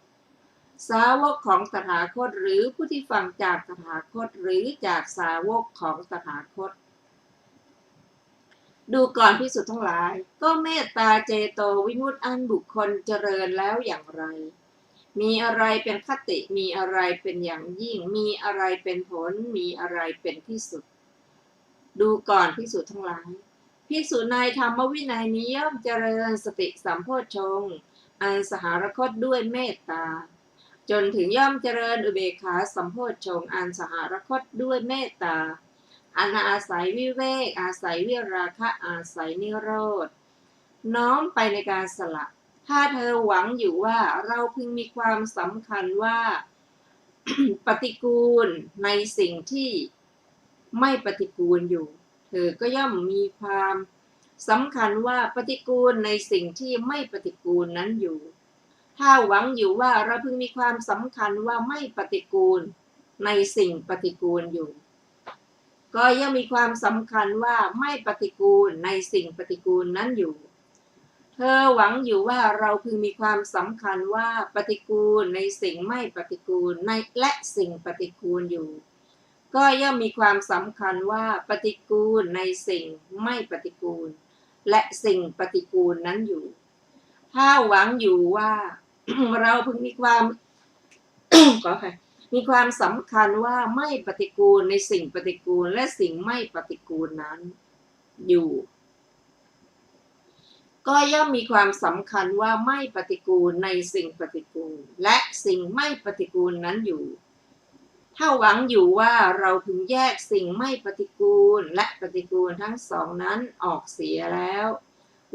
สาวกของตถาคตหรือผู้ที่ฟังจากตถาคตหรือจากสาวกของตถาคตดูก่อนภิกษุทั้งหลายก็เมตตาเจโตวิมุตติอันบุคคลเจริญแล้วอย่างไรมีอะไรเป็นคติมีอะไรเป็นอย่างยิ่งมีอะไรเป็นผลมีอะไรเป็นที่สุดดูก่อนภิกษุทั้งหลายภิกษุในธรรมวินัยนี้ย่อมเจริญสติสัมโพชฌงค์อันสหรคตด้วยเมตตาจนถึงย่อมเจริญอุเบกขาสัมโพชฌงค์อันสหรคตด้วยเมตตาอันอาศัยวิเวกอาศัยวิราคะอาศัยนิโรธน้อมไปในการสละถ้าเธอหวังอยู่ว่าเราพึงมีความสำคัญว่า ปฏิกูลในสิ่งที่ไม่ปฏิกูลอยู่เธอก็ย่อมมีความสำคัญว่าปฏิกูลในสิ่งที่ไม่ปฏิกูลนั้นอยู่ถ้าหวังอยู่ว่าเราพึงมีความสำคัญว่าไม่ปฏิกูลในสิ่งปฏิกูลอยู่ก็ย่อมมีความสำคัญว่าไม่ปฏิกูลในสิ่งปฏิกูลนั้นอยู่เธอหวังอยู่ว่าเราพึงมีความสำคัญว่าปฏิกูลในสิ่งไม่ปฏิกูลในและสิ่งปฏิกูลอยู่ก็ย่อมมีความสำคัญว่าปฏิกูลในสิ่งไม่ปฏิกูลและสิ่งปฏิกูลนั้นอยู่ ถ้าหวังอยู่ว่า เราพึงมีความ ขออภัยมีความสำคัญว่าไม่ปฏิกูลในสิ่งปฏิกูลและสิ่งไม่ปฏิกูลนั้นอยู่ก็ย่อมมีความสำคัญว่าไม่ปฏิกูลในสิ่งปฏิกูลและสิ่งไม่ปฏิกูลนั้นอยู่ถ้าหวังอยู่ว่าเราพึงแยกสิ่งไม่ปฏิกูลและปฏิกูลทั้งสองนั้นออกเสียแล้ว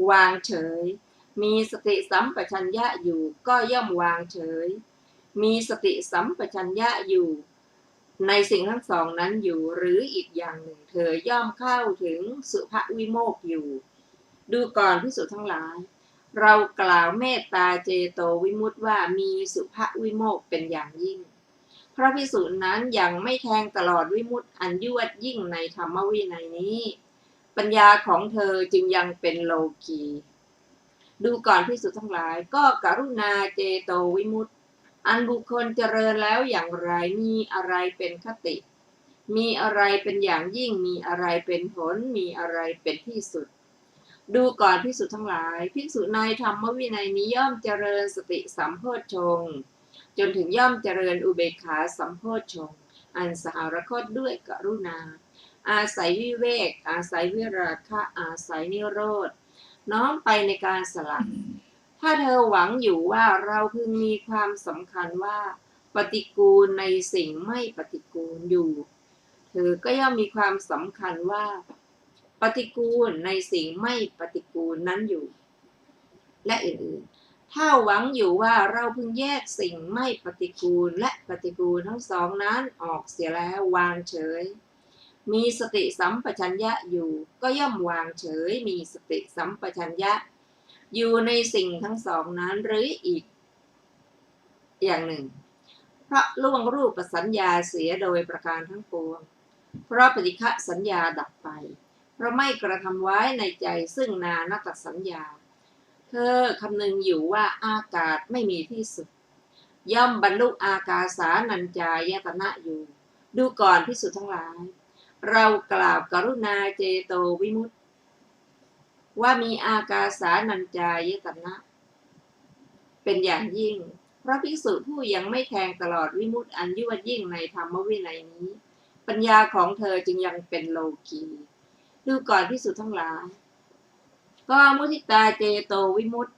วางเฉยมีสติสัมปชัญญะอยู่ก็ย่อมวางเฉยมีสติสัมปชัญญะอยู่ในสิ่งทั้งสองนั้นอยู่หรืออีกอย่างหนึ่งเธอย่อมเข้าถึงสุภวิโมกข์อยู่ดูก่อนภิกษุทั้งหลายเรากล่าวเมตตาเจโตวิมุตติว่ามีสุภวิโมกข์เป็นอย่างยิ่งเพราะภิกษุนั้นยังไม่แทงตลอดวิมุตติอันยวดยิ่งในธรรมวินัยนี้ปัญญาของเธอจึงยังเป็นโลกีดูก่อนภิกษุทั้งหลายก็กรุณาเจโตวิมุตติอันบุคคลเจริญแล้วอย่างไรมีอะไรเป็นคติมีอะไรเป็นอย่างยิ่งมีอะไรเป็นผลมีอะไรเป็นที่สุดดูก่อนภิกษุทั้งหลายภิกษุในธรรมวินัยนี้ย่อมเจริญสติสัมโพชฌงค์จนถึงย่อมเจริญอุเบกขาสัมโพชฌงค์อันสหรคตด้วยกรุณาอาศัยวิเวกอาศัยวิราคะอาศัยนิโรธน้อมไปในการสละถ้าเธอหวังอยู่ว่าเราพึงมีความสำคัญว่าปฏิกูลในสิ่งไม่ปฏิกูลอยู่เธอก็ย่อมมีความสำคัญว่าปฏิกูลในสิ่งไม่ปฏิกูลนั้นอยู่และอื่นๆถ้าหวังอยู่ว่าเราพึงแยกสิ่งไม่ปฏิกูลและปฏิกูลทั้งสองนั้นออกเสียแล้ววางเฉยมีสติสัมปชัญญะอยู่ก็ย่อมวางเฉยมีสติสัมปชัญญะอยู่ในสิ่งทั้งสองนั้นหรืออีกอย่างหนึ่งเพราะล่วงรูปสัญญาเสียโดยประการทั้งปวงเพราะปฏิฆะสัญญาดับไปเพราะไม่กระทำไว้ในใจซึ่งนานตสัญญาเธอคำนึงอยู่ว่าอากาศไม่มีที่สุดย่อมบรรลุอากาสานัญจายตนะอยู่ดูก่อนภิกษุทั้งหลายเรากล่าวกรุณาเจโตวิมุตติว่ามีอากาสานัญจายตนะเป็นอย่างยิ่งเพราะภิกษุผู้ยังไม่แทงตลอดวิมุตติอันยวดยิ่งในธรรมวินัยนี้ปัญญาของเธอจึงยังเป็นโลกีดูก่อนภิกษุทั้งหลายก็มุทิตาเจโตวิมุตติ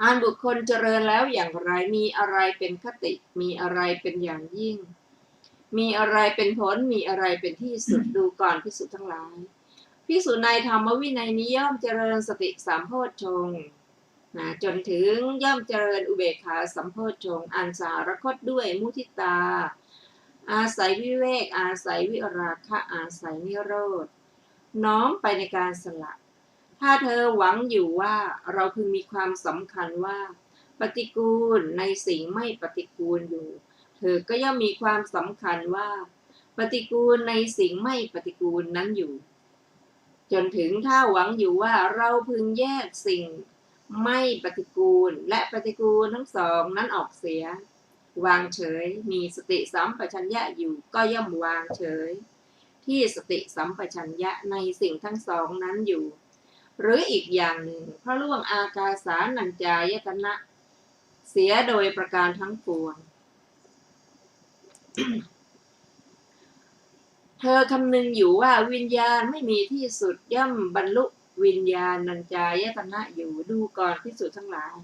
อันบุคคลเจริญแล้วอย่างไรมีอะไรเป็นคติมีอะไรเป็นอย่างยิ่งมีอะไรเป็นผลมีอะไรเป็นที่สุดดูก่อนภิกษุทั้งหลายภิกษุในธรรมวินัยนี้ย่อมเจริญสติสัมโพชฌงค์จนถึงย่อมเจริญอุเบกขาสัมโพชฌงค์อันสารคตด้วยมุทิตาอาศัยวิเวกอาศัยวิราคะอาศัยนิโรธน้อมไปในการสละถ้าเธอหวังอยู่ว่าเราพึงมีความสำคัญว่าปฏิกูลในสิ่งไม่ปฏิกูลอยู่เธอก็ย่อมมีความสำคัญว่าปฏิกูลในสิ่งไม่ปฏิกูลนั้นอยู่จนถึงถ้าหวังอยู่ว่าเราพึงแยกสิ่งไม่ปฏิกูลและปฏิกูลทั้งสองนั้นออกเสียวางเฉยมีสติสัมปชัญญะอยู่ก็ย่อมวางเฉยที่สติสัมปชัญญะในสิ่งทั้งสองนั้นอยู่หรืออีกอย่างหนึ่งเพราะล่วงอากาสานัญจายตนะเสียโดยประการทั้งปวง เธอคำนึงอยู่ว่าวิญญาณไม่มีที่สุดย่อมบรรลุวิญญาณัญจายตนะอยู่ดูก่อนภิกษุทั้งหลาย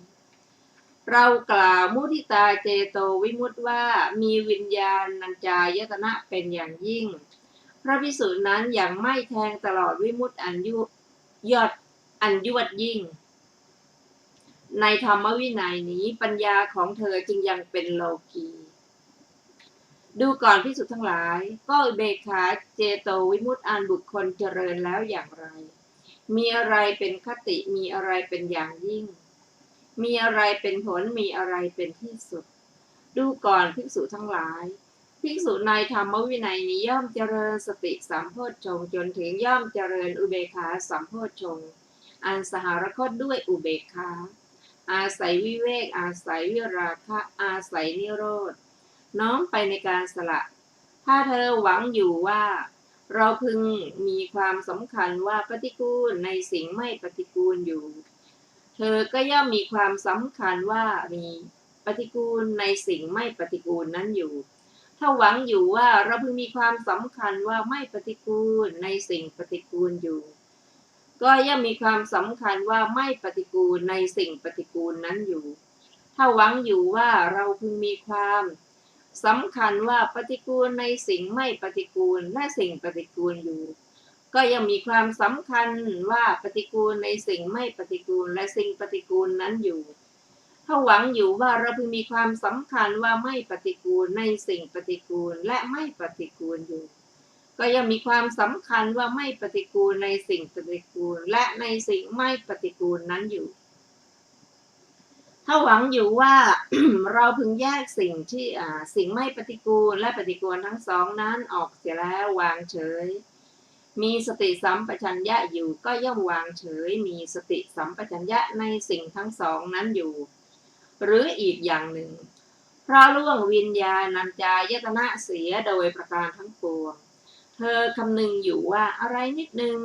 เรากล่าวมุทิตาเจโตวิมุตติว่ามีวิญญาณัญจายตนะเป็นอย่างยิ่งพระภิกษุนั้นยังไม่แทงตลอดวิมุตติอันยวดยิ่งในธรรมวินัยนี้ปัญญาของเธอจึงยังเป็นโลกีดูก่อนภิกษุทั้งหลายก็อุเบกขาเจโตวิมุตติอันบุคคลเจริญแล้วอย่างไรมีอะไรเป็นคติมีอะไรเป็นอย่างยิ่งมีอะไรเป็นผลมีอะไรเป็นที่สุดดูก่อนภิกษุทั้งหลายภิกษุในธรรมวินัยนี้ย่อมเจริญสติสัมโพชฌงค์จนถึงย่อมเจริญอุเบกขาสัมโพชฌงค์อันสหรคตด้วยอุเบกขาอาศัยวิเวกอาศัยวิราคะอาศัยนิโรธน้อมไปในการสละถ้าเธอหวังอยู่ว่า เราพึงมีความสำคัญว่าปฏิกูลในสิ่งไม่ปฏิกูลอยู่ เธอก็ย่อมมีความสำคัญว่ามีปฏิกูลในสิ่งไม่ปฏิกูลนั้นอยู่ ถ้าหวังอยู่ว่าเราพึงมีความสำคัญว่าไม่ปฏิกูลในสิ่งปฏิกูลอยู่ ก็ย่อมมีความสำคัญว่าไม่ปฏิกูลในสิ่งปฏิกูลนั้นอยู่ ถ้าหวังอยู่ว่าเราพึงมีความสำคัญว่าปฏิกูลในสิ่งไม่ปฏิกูลและสิ่งปฏิกูลอยู่ ก็ยังมีความสำคัญว่าปฏิกูลในสิ่งไม่ปฏิกูลและสิ่งปฏิกูลนั้นอยู่ ถ้าหวังอยู่ว่าเราพึงมีความสำคัญว่าไม่ปฏิกูลในสิ่งปฏิกูลและไม่ปฏิกูลอยู่ ก็ยังมีความสำคัญว่าไม่ปฏิกูลในสิ่งปฏิกูลและในสิ่งไม่ปฏิกูลนั้นอยู่ ถ้าหวังอยู่ว่า เราพึงแยกสิ่งไม่ปฏิกูลและปฏิกูลทั้งสองนั้นออกเสียแล้ววางเฉย มีสติสัมปชัญญะอยู่ก็ย่อมวางเฉยมีสติสัมปชัญญะในสิ่งทั้งสองนั้นอยู่ หรืออีกอย่างหนึ่งเพราะล่วงวิญญาณัญจายตนะเสียโดยประการทั้งปวงเธอคำนึงอยู่ว่าอะไรนิดนึง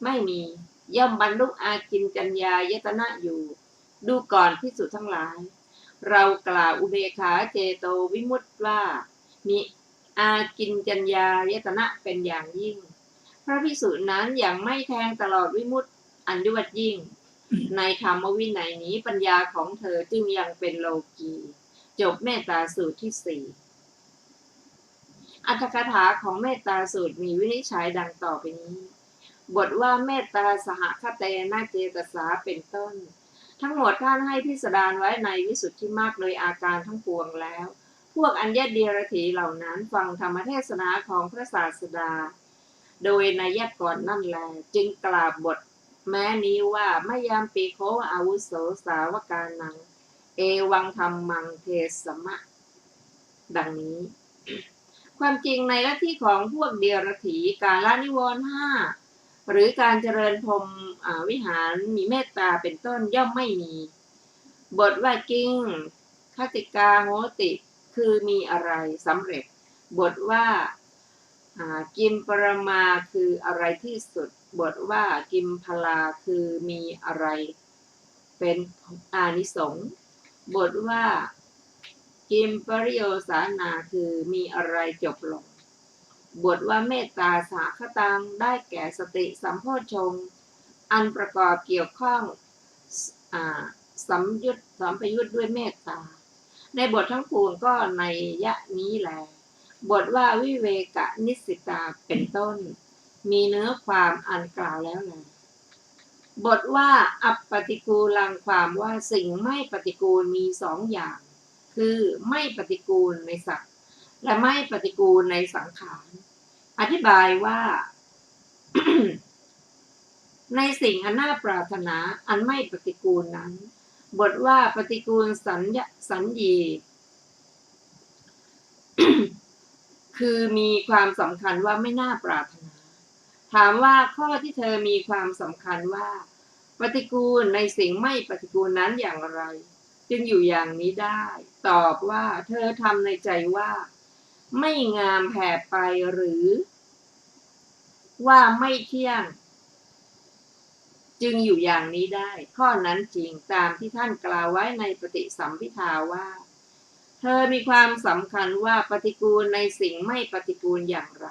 ไม่มีย่อมบรรลุอากินจัญญายตนะอยู่ดูก่อนภิกษุทั้งหลายเรากล่าวอุเบกขาเจโตวิมุตติว่ามีอากินจัญญายตนะเป็นอย่างยิ่งพระภิกษุนั้นยังไม่แทงตลอดวิมุตติอันยวดยิ่งในธรรมวินัยนี้ปัญญาของเธอจึงยังเป็นโลกีจบเมตตาสูตรที่ 4อรรถกถาของเมตตาสูตรมีวินิจฉัยดังต่อไปนี้บทว่าเมตตาสหคเตนะเจตสาเป็นต้นทั้งหมดท่านให้พิสดารไว้ในวิสุทธิมรรคโดยอาการทั้งปวงแล้วพวกอัญญเดียรถีเหล่านั้นฟังธรรมเทศนาของพระศาสดาโดยนัยก่อนนั่นแลจึงกล่าวบทแม้นี้ว่าไม่ยามปีโคอาวุโสสาวกานังเอวังธรรมังเทสมะดังนี้ ความจริงในลัทธิของพวกเดียรถีการละนิวรณ์5หรือการเจริญพรหมวิหารมีเมตตาเป็นต้นย่อมไม่มีบทว่ากิ้งคติกาโหติคือมีอะไรสำเร็จบทว่ากิมปรมาคืออะไรที่สุดบทว่ากิมพลาคือมีอะไรเป็นอานิสงส์บทว่ากิมปริโยสานาคือมีอะไรจบลงบทว่าเมตตาสาคตังได้แก่สติสัมโพชฌงค์อันประกอบเกี่ยวข้องสัมปยุตด้วยเมตตาในบททั้งปวงก็ในยะนี้แลบทว่าวิเวกนิสิตาเป็นต้นมีเนื้อความอันกล่าวแล้วแลบทว่าอัปปฏิกูลังความว่าสิ่งไม่ปฏิกูลมีสองอย่างคือไม่ปฏิกูลในสัตว์และไม่ปฏิกูลในสังขารอธิบายว่า ในสิ่งอันน่าปรารถนาอันไม่ปฏิกูลนั้นบทว่าปฏิกูลสัญญี คือมีความสำคัญว่าไม่น่าปรารถนาถามว่าข้อที่เธอมีความสำคัญว่าปฏิกูลในสิ่งไม่ปฏิกูลนั้นอย่างไรจึงอยู่อย่างนี้ได้ตอบว่าเธอทำในใจว่าไม่งามแผ่ไปหรือว่าไม่เที่ยงจึงอยู่อย่างนี้ได้ข้อนั้นจริงตามที่ท่านกล่าวไว้ในปฏิสัมภิทาว่าเธอมีความสำคัญว่าปฏิกูลในสิ่งไม่ปฏิกูลอย่างไร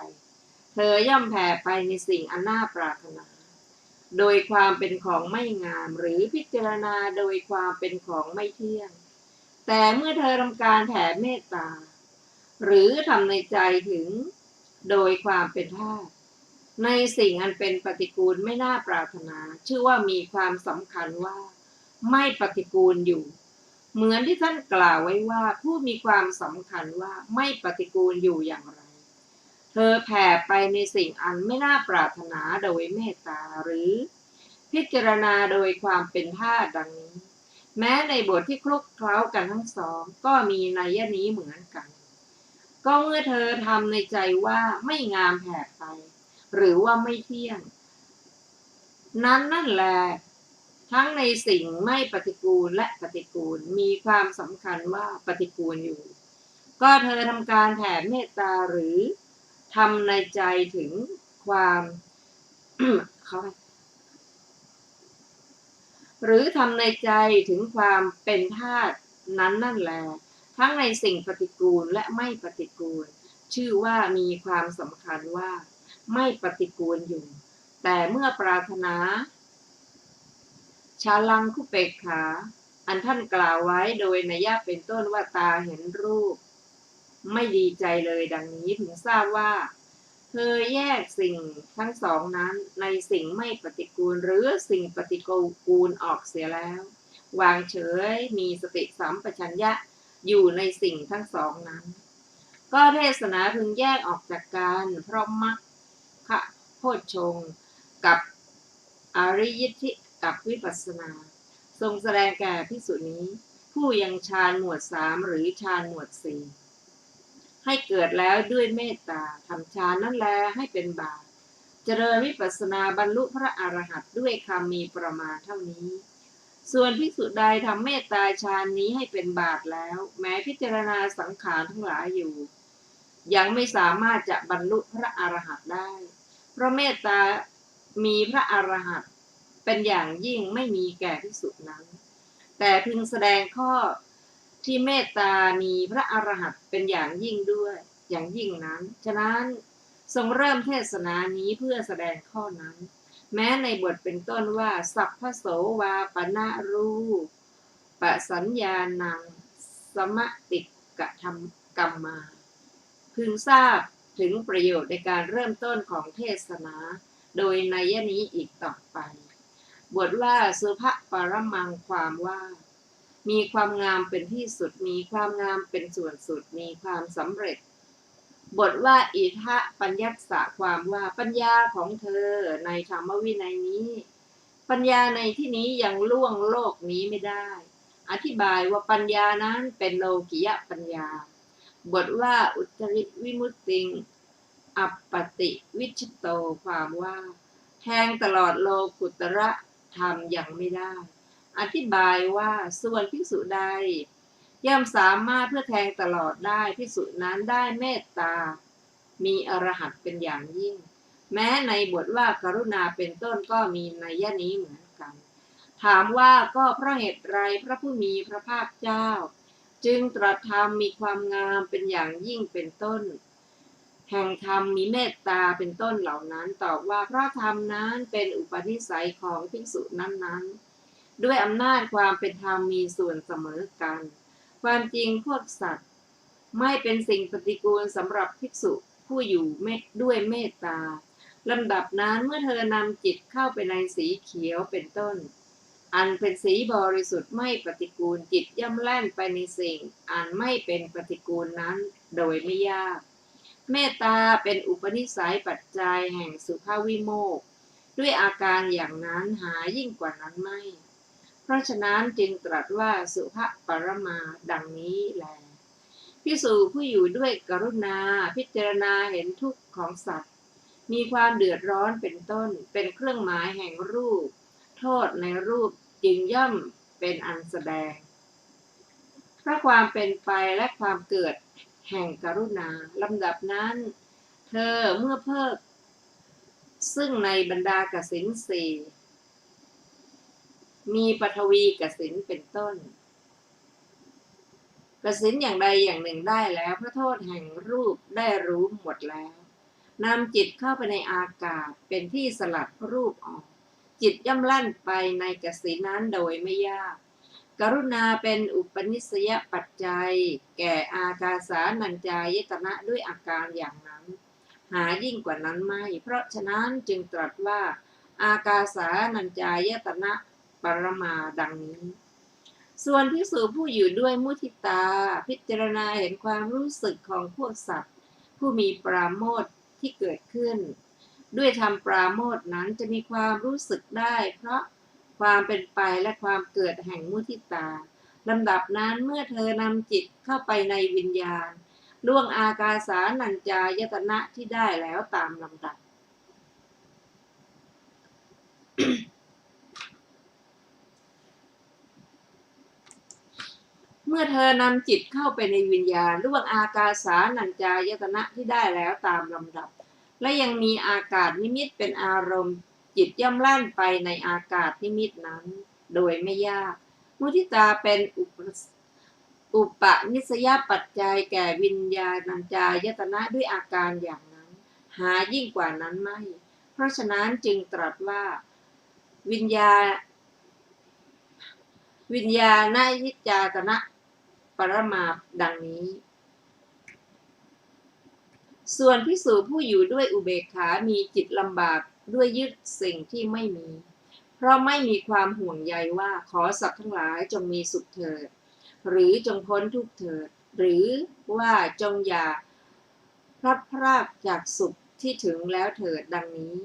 เธอย่อมแผ่ไปในสิ่งอันน่าปรารถนาโดยความเป็นของไม่งามหรือพิจารณาโดยความเป็นของไม่เที่ยงแต่เมื่อเธอทำการแผ่เมตตาหรือทำในใจถึงโดยความเป็นธาตุในสิ่งอันเป็นปฏิกูลไม่น่าปรารถนาชื่อว่ามีความสำคัญว่าไม่ปฏิกูลอยู่เหมือนที่ท่านกล่าวไว้ว่าผู้มีความสำคัญว่าไม่ปฏิกูลอยู่อย่างไรเธอแผ่ไปในสิ่งอันไม่น่าปรารถนาโดยเมตตาหรือพิจารณาโดยความเป็นธาตุดังนี้แม้ในบทที่คลุกเคล้ากันทั้งสองก็มีนัยนี้เหมือนกันก็เมื่อเธอทำในใจว่าไม่งามแผ่ไปหรือว่าไม่เที่ยงนั่นแหละทั้งในสิ่งไม่ปฏิกูลและปฏิกูลมีความสำคัญว่าปฏิกูลอยู่ก็เธอทำการแผ่เมตตาหรือ ทำในใจถึงความ เขาหรือทำในใจถึงความเป็นธาตุนั้นนั่นแหละทั้งในสิ่งปฏิกูลและไม่ปฏิกูลชื่อว่ามีความสำคัญว่าไม่ปฏิกูลอยู่แต่เมื่อปรารถนาชาลังคุเปกขาอันท่านกล่าวไว้โดยนัยยะเป็นต้นว่าตาเห็นรูปไม่ดีใจเลยดังนี้ถึงทราบว่าเธอแยกสิ่งทั้งสองนั้นในสิ่งไม่ปฏิกูลหรือสิ่งปฏิกูลออกเสียแล้ววางเฉยมีสติสัมปชัญญะอยู่ในสิ่งทั้งสองนั้นก็เทศนาพึงแยกออกจากกันเพราะมรรคโพชฌงค์กับอริยทิกับวิปัสสนาทรงแสดงแก่ภิกษุนี้ผู้ยังฌานหมวด3หรือฌานหมวด4ให้เกิดแล้วด้วยเมตตาทำฌานนั่นแลให้เป็นบาตรเจริญวิปัสสนาบรรลุพระอรหันต์ด้วยคำมีประมาณเท่านี้ส่วนภิกษุใดทำเมตตาฌานนี้ให้เป็นบาตรแล้วแม้พิจารณาสังขารทั้งหลายอยู่ยังไม่สามารถจะบรรลุพระอรหันต์ได้เพราะเมตตามีพระอรหันต์เป็นอย่างยิ่งไม่มีแก่ภิกษุนั้นแต่พึงแสดงข้อที่เมตตามีพระอรหันต์เป็นอย่างยิ่งด้วยอย่างยิ่งนั้นฉะนั้นทรงเริ่มเทศนานี้เพื่อแสดงข้อนั้นแม้ในบทเป็นต้นว่าสัพพโสวาปนะรูปสัญญานังสมติกะธรรมกรรมมาพึงทราบถึงประโยชน์ในการเริ่มต้นของเทศนาโดยนัยนี้อีกต่อไปบทว่าสุภปรมังความว่ามีความงามเป็นที่สุดมีความงามเป็นส่วนสุดมีความสำเร็จบทว่าอิทะปัญญัสสะความว่าปัญญาของเธอในธรรมวินัยนี้ปัญญาในที่นี้ยังล่วงโลกนี้ไม่ได้อธิบายว่าปัญญานั้นเป็นโลกิยปัญญาบทว่าอุตริวิมุตติงอัปปติวิชโตความว่าแทงตลอดโลกุตระธรรมยังไม่ได้อธิบายว่าส่วนภิกษุใดย่อมสามารถเพื่อแทงตลอดได้ภิกษุนั้นได้เมตตามีอรหันต์เป็นอย่างยิ่งแม้ในบทว่ากรุณาเป็นต้นก็มีนัยนี้เหมือนกันถามว่าก็เพราะเหตุไรพระผู้มีพระภาคเจ้าจึงตรัสธรรมมีความงามเป็นอย่างยิ่งเป็นต้นแห่งธรรมมีเมตตาเป็นต้นเหล่านั้นตอบว่าเพราะธรรมนั้นเป็นอุปนิสัยของภิกษุนั้นๆด้วยอำนาจความเป็นธรรมมีส่วนเสมอกันความจริงพวกสัตว์ไม่เป็นสิ่งปฏิกูลสำหรับภิกษุผู้อยู่ด้วยเมตตาลำดับนั้นเมื่อเธอนำจิตเข้าไปในสีเขียวเป็นต้นอันเป็นสีบริสุทธิ์ไม่ปฏิกูลจิตย่อมแล่นไปในสิ่งอันไม่เป็นปฏิกูลนั้นโดยไม่ยากเมตตาเป็นอุปนิสัยปัจจัยแห่งสุภวิโมกข์ด้วยอาการอย่างนั้นหายิ่งกว่านั้นไม่เพราะฉะนั้นจึงตรัสว่าสุภปรมาดังนี้แลภิกษุผู้อยู่ด้วยกรุณาพิจารณาเห็นทุกข์ของสัตว์มีความเดือดร้อนเป็นต้นเป็นเครื่องหมายแห่งรูปโทษในรูปจึงย่อมเป็นอันแสดงเพราะความเป็นไปและความเกิดแห่งกรุณาลำดับนั้นเธอเมื่อเพิกซึ่งในบรรดากสิณสี่มีปฐวีกสิณเป็นต้นกสิณอย่างใดอย่างหนึ่งได้แล้วพระโทษแห่งรูปได้รู้หมดแล้วนำจิตเข้าไปในอากาศเป็นที่สลัดรูปออกจิตย่อมลั่นไปในกสิณนั้นโดยไม่ยากกรุณาเป็นอุปนิสัยปัจจัยแก่อากาสานัญจายตนะด้วยอาการอย่างนั้นหายิ่งกว่านั้นไม่เพราะฉะนั้นจึงตรัสว่าอากาสานัญจายตนะปรมาดังนี้ส่วนภิกษุผู้อยู่ด้วยมุทิตาพิจารณาเห็นความรู้สึกของพวกสัตว์ผู้มีปราโมทย์ที่เกิดขึ้นด้วยธรรมปราโมทย์นั้นจะมีความรู้สึกได้เพราะความเป็นไปและความเกิดแห่งมุทิตาลำดับนั้นเมื่อเธอนำจิตเข้าไปในวิญญาณล่วงอากาสานัญจายตนะที่ได้แล้วตามลำดับ พ เมื่อเธอนำจิตเข้าไปในวิญญาณล่วงอากาสานัญจายตนะที่ได้แล้วตามลำดับและยังมีอากาศนิมิตเป็นอารมณ์จิตย่อมลั่นไปในอากาศนิมิตนั้นโดยไม่ยากมุทิตาเป็นอุปนิสยปัจจัยแก่วิญญาณัญจายตนะด้วยอาการอย่างนั้นหายิ่งกว่านั้นไม่เพราะฉะนั้นจึงตรัสว่าวิญญาณยิจจตนะปรมาดังนี้ส่วนภิกษุผู้อยู่ด้วยอุเบกขามีจิตลำบากด้วยยึดสิ่งที่ไม่มีเพราะไม่มีความห่วงใยว่าขอสัตว์ทั้งหลายจงมีสุขเถิดหรือจงพ้นทุกข์เถิดหรือว่าจงอย่าพลัดพรากจากสุขที่ถึงแล้วเถิดดังนี้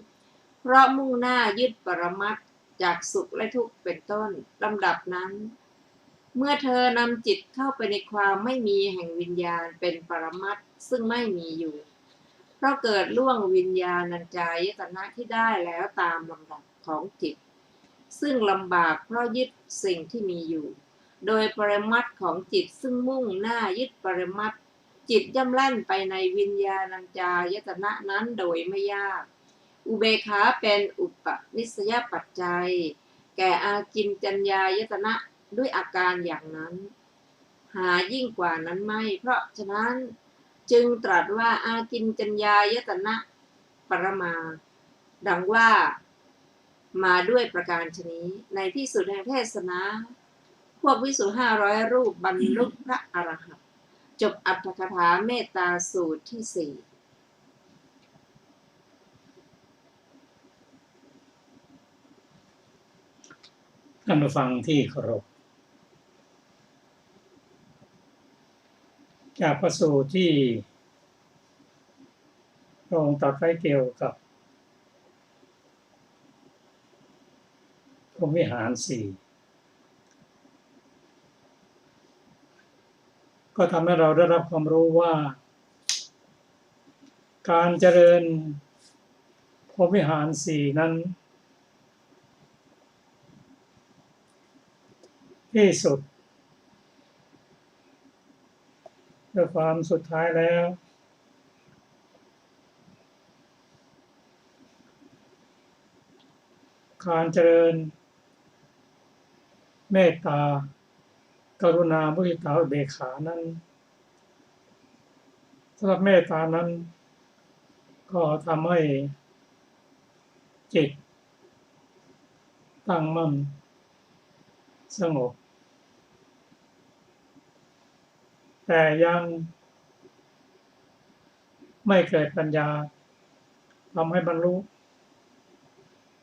เพราะมุ่งหน้ายึดปรมัตถ์จากสุขและทุกข์เป็นต้นลำดับนั้นเมื่อเธอนำจิตเข้าไปในความไม่มีแห่งวิญญาณเป็นปรมัตถ์ซึ่งไม่มีอยู่เพราะเกิดล่วงวิญญาณัญจายตนะที่ได้แล้วตามลำดับของจิตซึ่งลำบากเพราะยึดสิ่งที่มีอยู่โดยปรมัตถ์ของจิตซึ่งมุ่งหน้ายึดปรมัตถ์จิตย่ำแล่นไปในวิญญาณัญจายตนะนั้นโดยไม่ยากอุเบกขาเป็นอุปนิสยปัจจัยแก่อากินจัญญายตนะด้วยอาการอย่างนั้นหายิ่งกว่านั้นไม่เพราะฉะนั้นจึงตรัสว่าอากินจัญญายตนะปรมาดังว่ามาด้วยประการฉนี้ในที่สุดแห่งเทศนาพวกภิกษุ500 รูปบรรลุพระอรหันต์จบอรรถกถาเมตตาสูตรที่ 4ท่านผู้ฟังที่เคารพจากพระสูตรที่พระองค์ตรัสไว้เกี่ยวกับพรหมวิหาร 4ก็ทำให้เราได้รับความรู้ว่าการเจริญพรหมวิหาร 4นั้นที่สุดด้วยความสุดท้ายแล้วการเจริญเมตตากรุณามุทิตาอุเบกขานั้นสำหรับเมตตานั้นก็ทำให้จิตตั้งมั่นสงบแต่ยังไม่เกิดปัญญาทำให้บรรลุ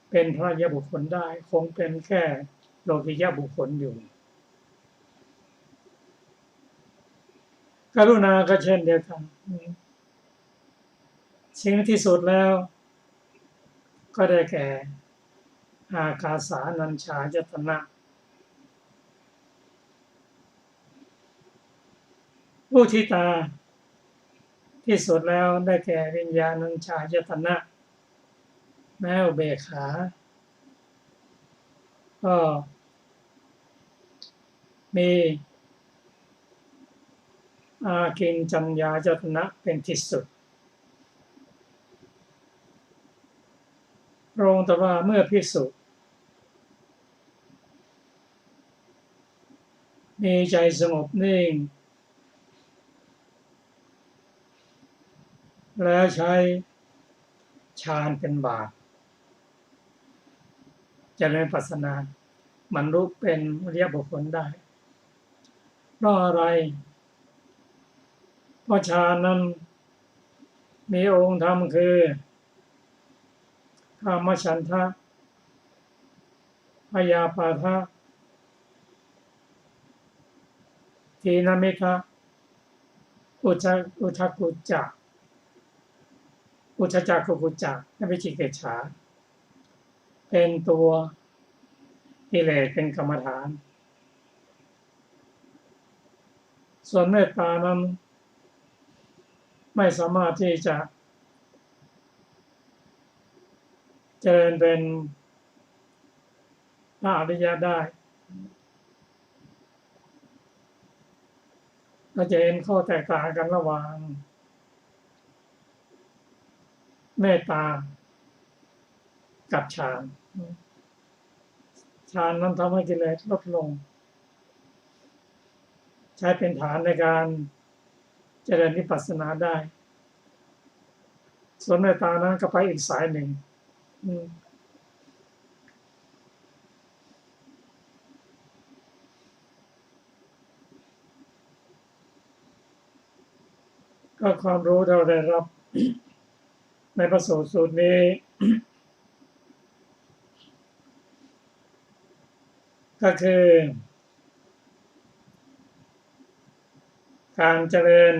เป็นพระอริยบุคคลได้คงเป็นแค่โลกิยบุคคลอยู่กรุณาก็เช่นเดียวกันสิ่งที่สุดแล้วก็ได้แก่อากาสานัญจายตนะมุทิตาที่สุดแล้วได้แก่วิญญาณัญจายตนะแม้อุเบกขาก็มีอากินจัญญายตนะเป็นที่สุดพระองค์ตรัสว่าเมื่อภิกษุมีใจสงบนิ่งแล้วใช้ฌานเป็นบาตรเจริญวิปัสสนาบรรลุเป็นอริยบุคคลได้เพราะอะไรเพราะฌานนั้นมีองค์ธรรมคือกามฉันทะพยาปาทะทีนมิทะอุทกุจจะอุทจักขุกุจจะและวิจิกิจฉาเป็นตัวกิเลสเป็นกรรมฐานส่วนเมตตานั้นไม่สามารถที่จะเจริญเป็นพระอริยะได้ เราจะเห็นข้อแตกต่างกันระหว่างเมตตากับฌานฌานนั้นทำให้กิเลสลดลงใช้เป็นฐานในการเจริญวิปัสสนาได้ส่วนเมตตานั้นก็ไปอีกสายหนึ่งก็ความรู้ที่เราได้รับในพระสูตรนี้ก็คือการเจริญ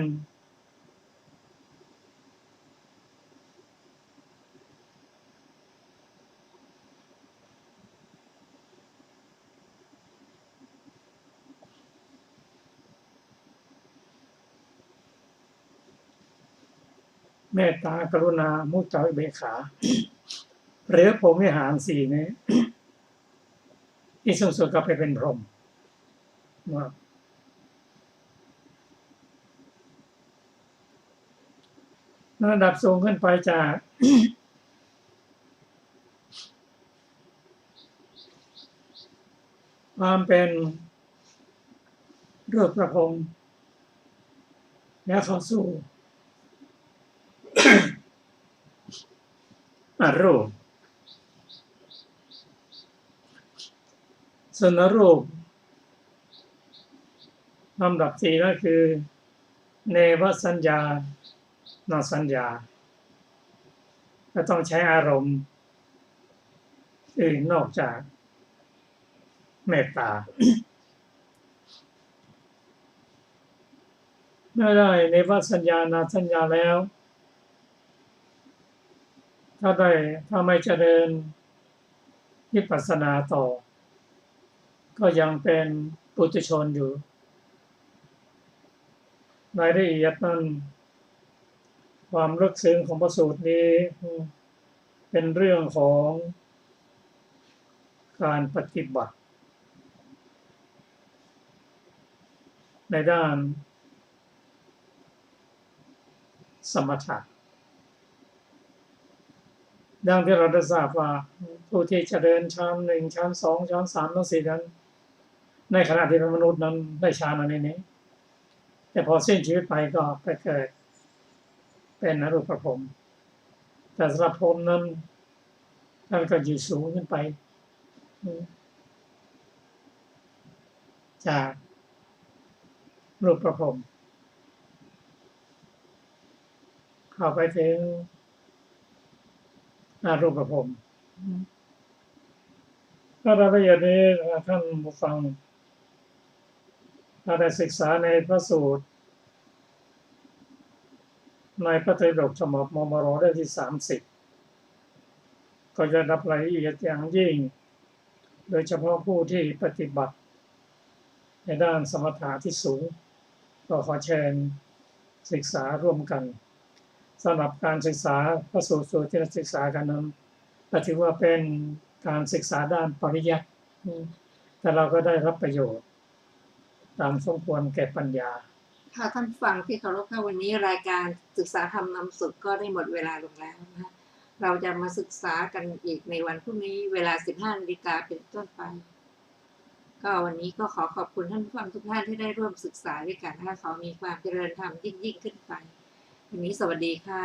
เมตตากรุณามุตตาอุเบกขาหรือพรหมวิหารสี่นี้ที่สูงสุดก็ไปเป็นพรหมระดับสูงขึ้นไปจากความเป็นรูปประพรหมแล้วเข้าสู่อรูปส่วนอรูปลำดับสี่ก็คือเนวสัญญานสัญญาก็ต้องใช้อารมณ์อื่นนอกจากเมตตาเมื่อได้เนวสัญญานาสัญญาแล้วถ้าไม่เจริญวิปัสสนาต่อก็ยังเป็นปุถุชนอยู่รายละเอียดนั้นความลึกซึ้งของพระสูตรนี้เป็นเรื่องของการปฏิบัติในด้านสมถะดังที่เราได้ทราบว่าผู้ที่เจริญฌานหนึ่งฌานสองฌานสามฌานสี่นั้นในขณะที่เป็นมนุษย์นั้นได้ฌานอันนี้แต่พอสิ้นชีวิตไปก็ไปเกิดเป็นอรูปพรหมแต่สำหรับพรหมนั้นท่านก็อยู่สูงขึ้นไปจากรูปพรหมเข้าไปถึงอรูปพรหมถ้ารายละเอียดนี้ท่านผู้ฟังถ้าได้ศึกษาในพระสูตรในพระไตรปิฎกฉบับมมร.เล่มที่30ก็จะรับรายละเอียดอย่างยิ่งโดยเฉพาะผู้ที่ปฏิบัติในด้านสมถะที่สูงก็ขอเชิญศึกษาร่วมกันสำหรับการศึกษาพระสูตรที่เราศึกษากันนั้นก็ถือว่าเป็นการศึกษาด้านปริยัติแต่เราก็ได้รับประโยชน์ตามสมควรแก่ปัญญาค่ะท่านฟังที่เคารพค่ะวันนี้รายการศึกษาธรรมนำสุขก็ได้หมดเวลาลงแล้วนะคะเราจะมาศึกษากันอีกในวันพรุ่งนี้เวลา 15:00 น.เป็นต้นไปก็วันนี้ก็ขอขอบคุณท่านผู้ฟังทุกท่านที่ได้ร่วมศึกษาด้วยกันและขอมีความเจริญธรรมยิ่งขึ้นไปวันนี้สวัสดีค่ะ